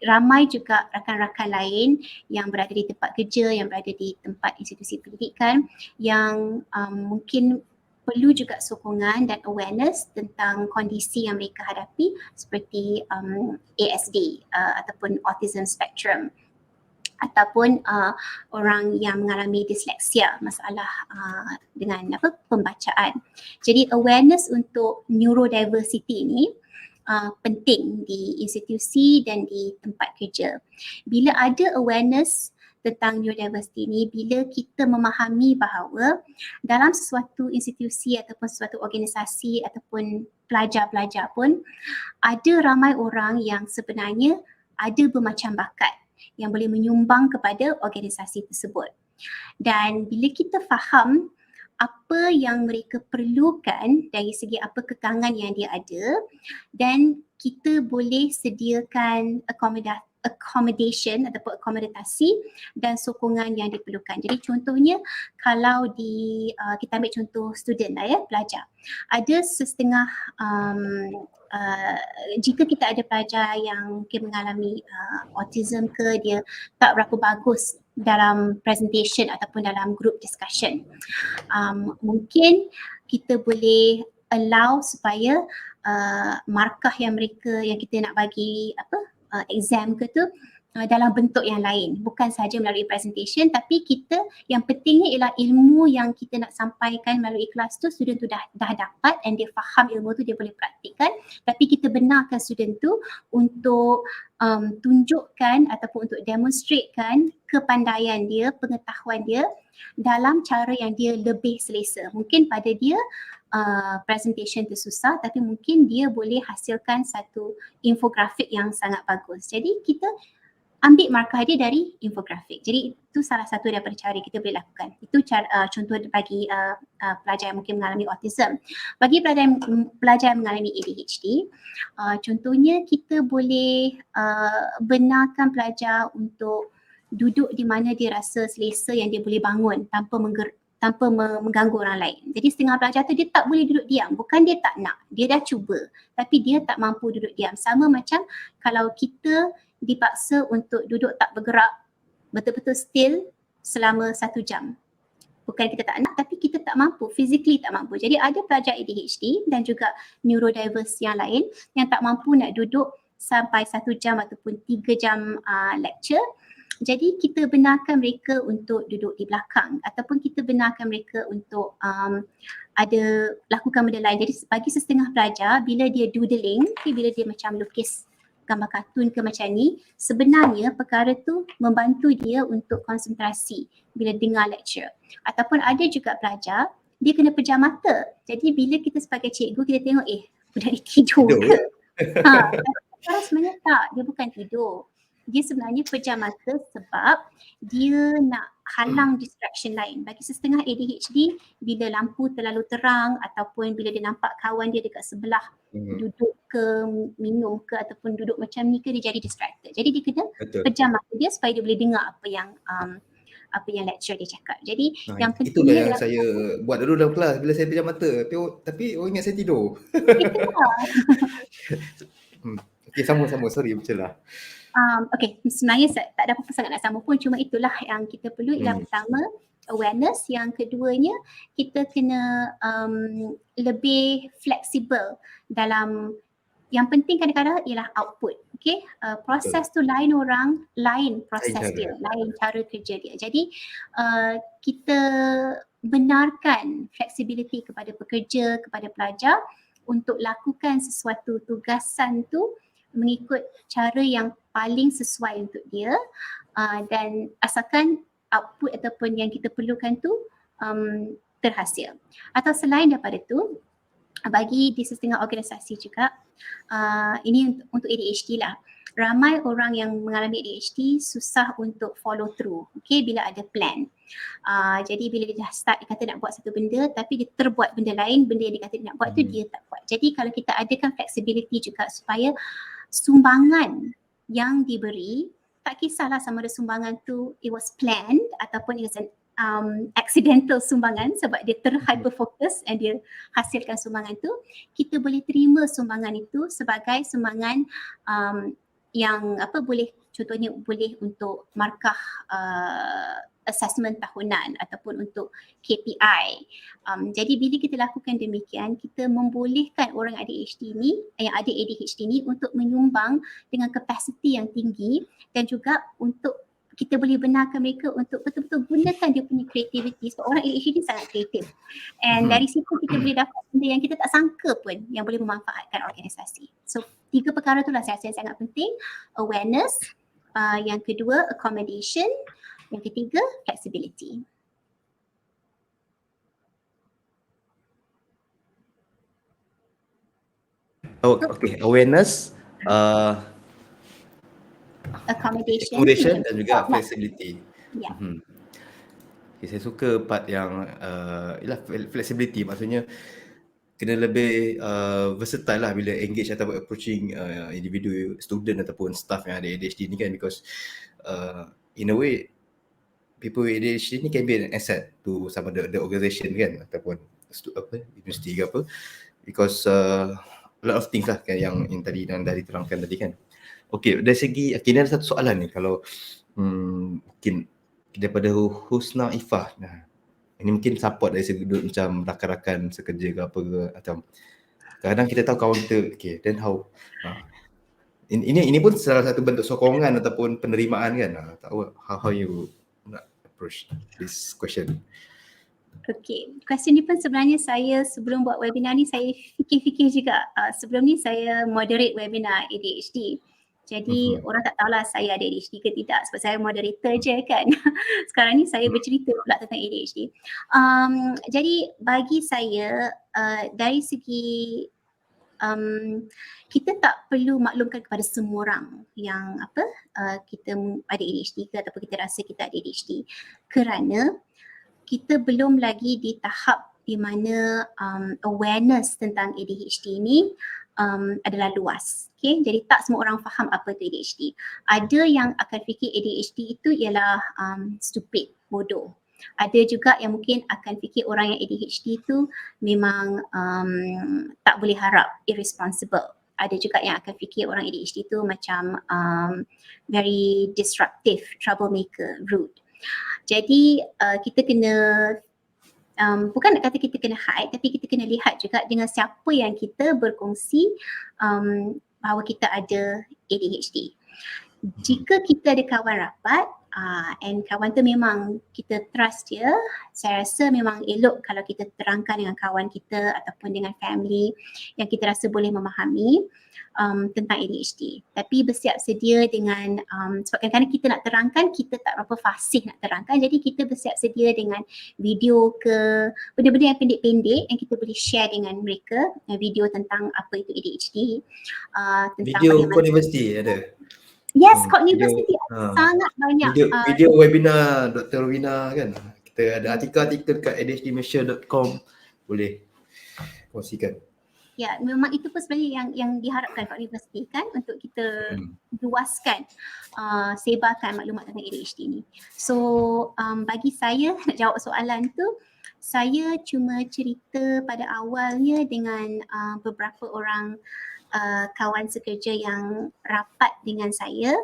Ramai juga rakan-rakan lain yang berada di tempat kerja, yang berada di tempat institusi pendidikan yang mungkin perlu juga sokongan dan awareness tentang kondisi yang mereka hadapi seperti ASD ataupun autism spectrum, ataupun orang yang mengalami disleksia, masalah dengan pembacaan. Jadi awareness untuk neurodiversity ni penting di institusi dan di tempat kerja. Bila ada awareness tentang neurodiversity ni, bila kita memahami bahawa dalam sesuatu institusi ataupun sesuatu organisasi ataupun pelajar-pelajar pun ada ramai orang yang sebenarnya ada bermacam bakat yang boleh menyumbang kepada organisasi tersebut. Dan bila kita faham apa yang mereka perlukan dari segi apa kekangan yang dia ada, dan kita boleh sediakan accommodation ataupun akomodasi dan sokongan yang diperlukan. Jadi contohnya kalau kita ambil contoh student lah ya, pelajar. Ada setengah jika kita ada pelajar yang mungkin mengalami autism ke, dia tak berapa bagus dalam presentation ataupun dalam group discussion, mungkin kita boleh allow supaya markah yang kita nak bagi exam ke tu dalam bentuk yang lain, bukan saja melalui presentation, tapi kita yang pentingnya ialah ilmu yang kita nak sampaikan melalui kelas tu student tu dah dapat and dia faham ilmu tu, dia boleh praktikkan, tapi kita benarkan student tu untuk tunjukkan ataupun untuk demonstratekan kepandaian dia, pengetahuan dia dalam cara yang dia lebih selesa. Mungkin pada dia presentation tu susah, tapi mungkin dia boleh hasilkan satu infografik yang sangat bagus. Jadi kita ambil markah dia dari infografik. Jadi itu salah satu daripada cara kita boleh lakukan. Itu contoh bagi pelajar yang mungkin mengalami autism. Bagi pelajar yang mengalami ADHD, contohnya kita boleh benarkan pelajar untuk duduk di mana dia rasa selesa, yang dia boleh bangun tanpa mengganggu orang lain. Jadi setengah pelajar tu dia tak boleh duduk diam. Bukan dia tak nak, dia dah cuba, tapi dia tak mampu duduk diam. Sama macam kalau kita dipaksa untuk duduk tak bergerak, betul-betul still selama 1 jam. Bukan kita tak nak, tapi kita tak mampu, physically tak mampu. Jadi ada pelajar ADHD dan juga neurodiverse yang lain yang tak mampu nak duduk sampai 1 jam ataupun 3 jam lecture. Jadi kita benarkan mereka untuk duduk di belakang ataupun kita benarkan mereka untuk ada lakukan benda lain. Jadi bagi setengah pelajar, bila dia doodling, bila dia macam lukis gambar kartun ke macam ni, sebenarnya perkara tu membantu dia untuk konsentrasi bila dengar lecture. Ataupun ada juga pelajar, dia kena pejam mata. Jadi bila kita sebagai cikgu, kita tengok budak ni tidur ke? Tapi sebenarnya tak, dia bukan tidur. Dia sebenarnya pejam mata sebab dia nak halang distraction lain. Bagi setengah ADHD, bila lampu terlalu terang ataupun bila dia nampak kawan dia dekat sebelah duduk ke, minum ke ataupun duduk macam ni ke, dia jadi distracted. Jadi dia kena pejam mata dia supaya dia boleh dengar apa yang lecturer dia cakap. Jadi yang itulah pentingnya yang saya buat dulu dalam kelas bila saya pejam mata. Tapi orang ingat saya tidur. Okay, sama-sama. Sorry, betul lah. Okay, sebenarnya tak ada apa-apa sangat nak sama pun, cuma itulah yang kita perlu. Yang pertama, awareness. Yang keduanya, kita kena lebih fleksibel dalam, yang penting kadang-kadang ialah output. Okay, proses tu lain orang, lain proses dia, lain cara kerja dia. Jadi kita benarkan flexibility kepada pekerja, kepada pelajar untuk lakukan sesuatu tugasan tu mengikut cara yang paling sesuai untuk dia, dan asalkan output ataupun yang kita perlukan tu terhasil. Atau selain daripada tu, bagi di setengah organisasi juga, ini untuk ADHD lah. Ramai orang yang mengalami ADHD susah untuk follow through, okay, bila ada plan. Jadi bila dia dah start, dia kata nak buat satu benda tapi dia terbuat benda lain, benda yang dia kata dia nak buat tu dia tak buat. Jadi kalau kita adakan flexibility juga supaya sumbangan yang diberi, tak kisahlah sama ada sumbangan tu it was planned ataupun it was an accidental sumbangan sebab dia terhyperfocus and dia hasilkan sumbangan tu, kita boleh terima sumbangan itu sebagai sumbangan yang boleh, contohnya boleh untuk markah assessment tahunan ataupun untuk KPI. Jadi bila kita lakukan demikian, kita membolehkan orang ADHD ni, yang ada ADHD ni, untuk menyumbang dengan kapasiti yang tinggi, dan juga untuk kita boleh benarkan mereka untuk betul-betul gunakan dia punya kreativiti. So orang ADHD ni sangat kreatif, and dari situ kita boleh dapat benda yang kita tak sangka pun yang boleh memanfaatkan organisasi. So 3 perkara tu lah saya rasa sangat penting. Awareness, yang kedua accommodation, yang ketiga flexibility. Okay, awareness, accommodation dan juga flexibility. Yeah. Okay, saya suka part yang flexibility, maksudnya kena lebih versatile lah bila engage atau approaching individu, student ataupun staff yang ada ADHD ni kan, because in a way people with ADHD ni can be an asset to some of the organisation kan, ataupun universiti ke apa, because a lot of things lah kan yang tadi dan dari terangkan tadi kan. Okay, dari segi ini ada satu soalan ni, kalau mungkin daripada Husna Ifah. Ini mungkin support dari segi macam rakan-rakan sekerja ke apa ke, atau kadang kita tahu kawan kita, okay, then how ini pun salah satu bentuk sokongan ataupun penerimaan kan. Tahu how you nak approach this question. Okay, question ni pun sebenarnya saya sebelum buat webinar ni saya fikir-fikir juga. Sebelum ni saya moderate webinar ADHD. Jadi orang tak tahulah saya ada ADHD ke tidak sebab saya moderator je kan. Sekarang ni saya bercerita pula tentang ADHD. Jadi bagi saya dari segi kita tak perlu maklumkan kepada semua orang yang kita ada ADHD ke ataupun kita rasa kita ada ADHD, kerana kita belum lagi di tahap di mana awareness tentang ADHD ni adalah luas. Okay? Jadi tak semua orang faham apa itu ADHD. Ada yang akan fikir ADHD itu ialah stupid, bodoh. Ada juga yang mungkin akan fikir orang yang ADHD itu memang tak boleh harap, irresponsible. Ada juga yang akan fikir orang ADHD itu macam very disruptive, troublemaker, rude. Jadi kita kena bukan nak kata kita kena hide, tapi kita kena lihat juga dengan siapa yang kita berkongsi bahawa kita ada ADHD. Jika kita ada kawan rapat, And kawan tu memang kita trust dia. Saya rasa memang elok kalau kita terangkan dengan kawan kita ataupun dengan family yang kita rasa boleh memahami tentang ADHD. Tapi bersiap sedia dengan sebab kadang-kadang kita nak terangkan, kita tak berapa fasih nak terangkan, jadi kita bersiap sedia dengan video ke benda-benda yang pendek-pendek yang kita boleh share dengan mereka, video tentang apa itu ADHD, tentang Video Kod Universiti ada. Yes, Kod Video, Universiti sangat banyak. Video webinar Dr. Rowena kan. Kita ada artikel-artikel kat adhdmalaysia.com, boleh kongsikan. Ya, memang itu pun sebenarnya yang diharapkan Kod Universiti kan, untuk kita luaskan, sebarkan maklumat tentang ADHD ni. So bagi saya nak jawab soalan tu, saya cuma cerita pada awalnya dengan beberapa orang kawan sekerja yang rapat dengan saya,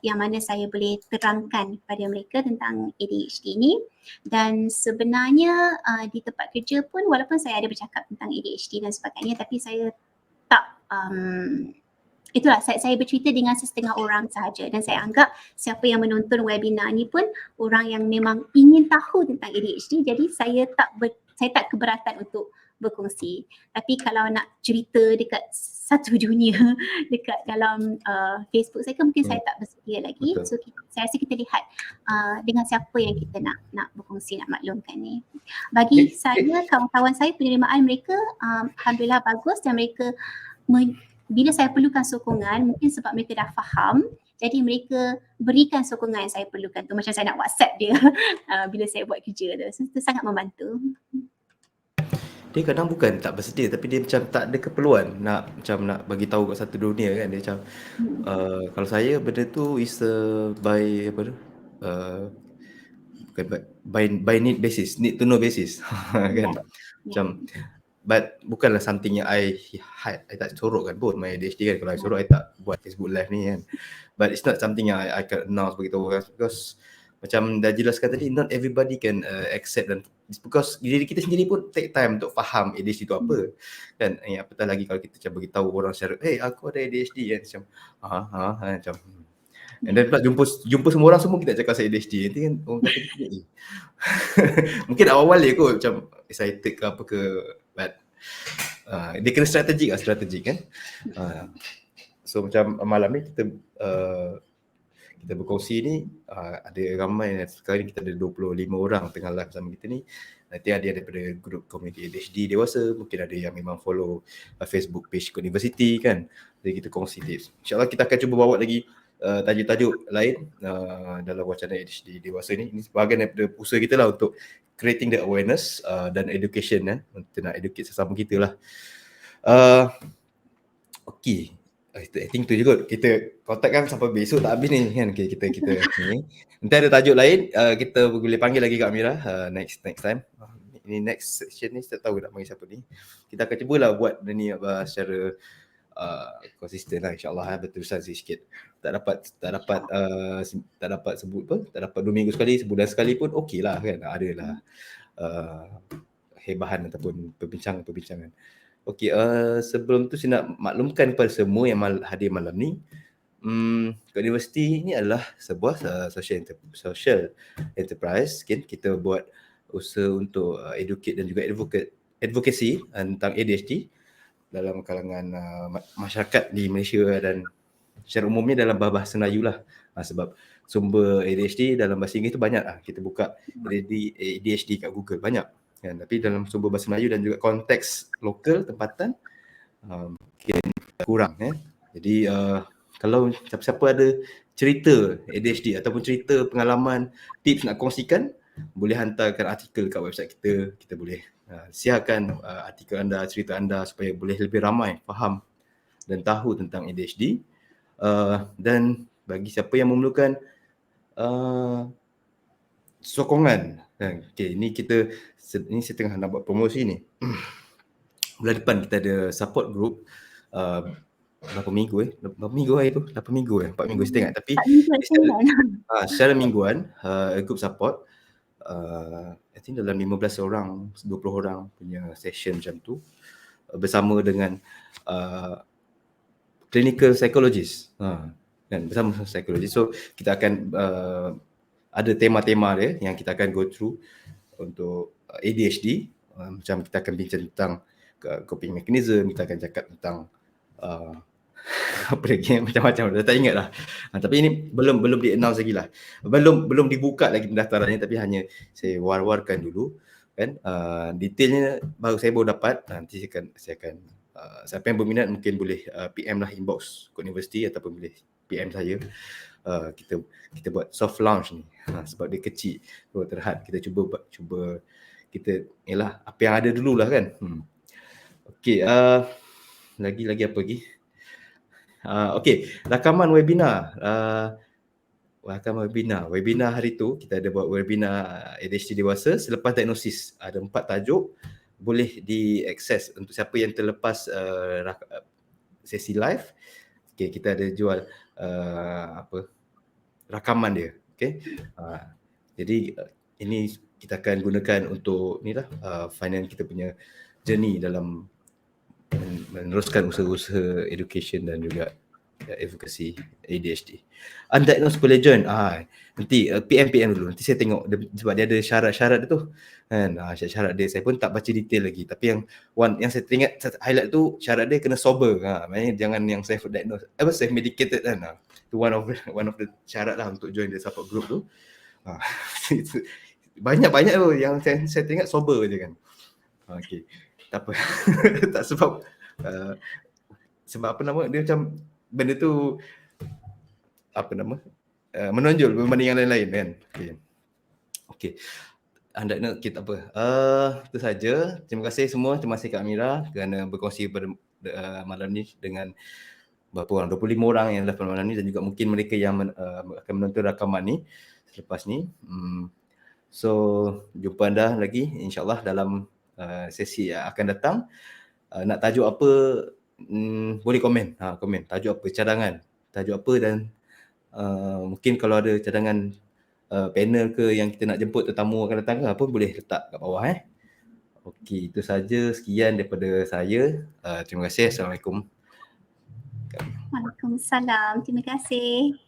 yang mana saya boleh terangkan pada mereka tentang ADHD ni. Dan sebenarnya di tempat kerja pun walaupun saya ada bercakap tentang ADHD dan sebagainya, tapi saya tak itulah saya bercerita dengan setengah orang sahaja, dan saya anggap siapa yang menonton webinar ni pun orang yang memang ingin tahu tentang ADHD, jadi saya tak keberatan untuk berkongsi. Tapi kalau nak cerita dekat satu dunia dekat dalam Facebook saya mungkin saya tak bersedia lagi. So saya rasa kita lihat dengan siapa yang kita nak berkongsi, nak maklumkan ni. Bagi saya, kawan-kawan saya, penerimaan mereka alhamdulillah bagus, dan mereka bila saya perlukan sokongan, mungkin sebab mereka dah faham, jadi mereka berikan sokongan yang saya perlukan tu, macam saya nak WhatsApp dia bila saya buat kerja tu. So, itu sangat membantu. Dia kadang bukan tak bersedia, tapi dia macam tak ada keperluan nak bagi tahu kat satu dunia kan. Dia macam kalau saya benda tu is by apa tu, by need basis, need to know basis kan. Macam but bukanlah something yang I tak sorok kan pun my ADHD kan. Kalau I sorok, I tak buat Facebook live ni kan. But it's not something yang I can announce beritahu kan, because macam dah jelaskan tadi, not everybody can accept, dan because diri kita sendiri pun take time untuk faham ADHD tu apa kan. Apatah lagi kalau kita macam beritahu orang secara, aku ada ADHD kan, macam macam and then pula jumpa semua orang semua kita cakap saya ADHD, nanti kan orang kata kita ni mungkin awal-awal dia kot macam excited ke apa ke, but dia kena strategik kan. So macam malam ni kita berkongsi ni, ada ramai, sekarang ni kita ada 25 orang tengah live bersama kita ni. Nanti ada daripada grup komuniti ADHD dewasa, mungkin ada yang memang follow Facebook page Kod Universiti kan. Jadi kita kongsi tips. InsyaAllah kita akan cuba bawa lagi tajuk-tajuk lain dalam wacana ADHD dewasa ni. Ini sebahagian daripada usaha kita lah untuk creating the awareness dan education kita nak educate sesama kita lah. Okay, I think tu je kot. Kita kontak kan sampai besok tak habis ni kan. Okay, kita ni. Nanti ada tajuk lain, kita boleh panggil lagi Kak Amira next time. Ini next section ni saya tahu nak panggil siapa ni. Kita akan cubalah buat ni secara konsisten lah, insyaAllah berterusan sikit. Tak dapat sebut pun, tak dapat 2 minggu sekali, sebulan sekali pun okey lah kan. Adalah hebahan ataupun perbincangan. Okey, sebelum tu saya nak maklumkan kepada semua yang hadir malam ni, Kod Universiti ni adalah sebuah social enterprise kan. Kita buat usaha untuk educate dan juga advocacy tentang ADHD dalam kalangan masyarakat di Malaysia dan secara umumnya dalam bahasa Melayu lah. Sebab sumber ADHD dalam bahasa Inggeris tu banyak lah. Kita buka ADHD kat Google banyak kan. Tapi dalam sumber bahasa Melayu dan juga konteks lokal tempatan mungkin kurang kan. Jadi kalau siapa-siapa ada cerita ADHD ataupun cerita pengalaman, tips nak kongsikan, boleh hantarkan artikel kat website kita. Kita boleh siarkan artikel anda, cerita anda supaya boleh lebih ramai faham dan tahu tentang ADHD. Dan bagi siapa yang memerlukan sokongan, okay, ini saya tengah nak buat promosi ni. Bulan depan kita ada support group berapa minggu 8 minggu 4 minggu saya tengok, tapi secara mingguan group support I think dalam 15 orang 20 orang punya session macam tu, bersama dengan clinical psychologist kan, bersama psikologi. So kita akan ada tema-tema dia yang kita akan go through untuk ADHD. Macam kita akan bincang tentang coping mechanism, kita akan cakap tentang apa lagi, macam-macam, dah tak ingat lah. Tapi ini belum di-announce lagi lah. Belum dibuka lagi pendaftarannya, tapi hanya saya war-warkan dulu kan. Detailnya saya baru dapat. Nanti saya akan siapa yang berminat mungkin boleh PM lah inbox Kod Universiti ataupun boleh PM saya. Kita buat soft launch ni. Sebab dia kecil, terhad, kita cuba kita yalah apa yang ada dululah kan. Okey, lagi apa lagi? Okey, rakaman webinar. Webinar hari tu kita ada buat webinar ADHD dewasa selepas diagnosis. Ada 4 tajuk, boleh diakses untuk siapa yang terlepas sesi live. Okey, kita ada jual rakaman dia. Okey. Jadi ini kita akan gunakan untuk ni lah finance kita punya journey dalam meneruskan usaha-usaha education dan juga advocacy ADHD. Undiagnosed collagen, nanti PM dulu. Nanti saya tengok sebab dia ada syarat-syarat dia tu. Kan, syarat dia saya pun tak baca detail lagi. Tapi yang saya teringat highlight tu, syarat dia kena sober. Maknanya jangan yang self diagnosed, self medicated kan. Itu one of the syarat lah untuk join the support group tu. Banyak tu yang saya teringat sober je kan. Okey. Tak apa. Tak sebab apa nama dia, macam benda tu apa nama menonjol berbanding yang lain-lain kan. Okey. Anda nak kita apa? Itu saja. Terima kasih semua. Terima kasih Kak Amira kerana berkongsi pada malam ni dengan berapa orang? 25 orang yang pada malam ni, dan juga mungkin mereka yang akan menonton rakaman ni selepas ni. So jumpa anda lagi insya-Allah dalam sesi yang akan datang. Nak tajuk apa, boleh komen. Komen tajuk apa, cadangan tajuk apa, dan mungkin kalau ada cadangan panel ke yang kita nak jemput tetamu akan datang ke apa, boleh letak kat bawah. Okey, itu saja, sekian daripada saya. Terima kasih. Assalamualaikum. Waalaikumsalam. Terima kasih.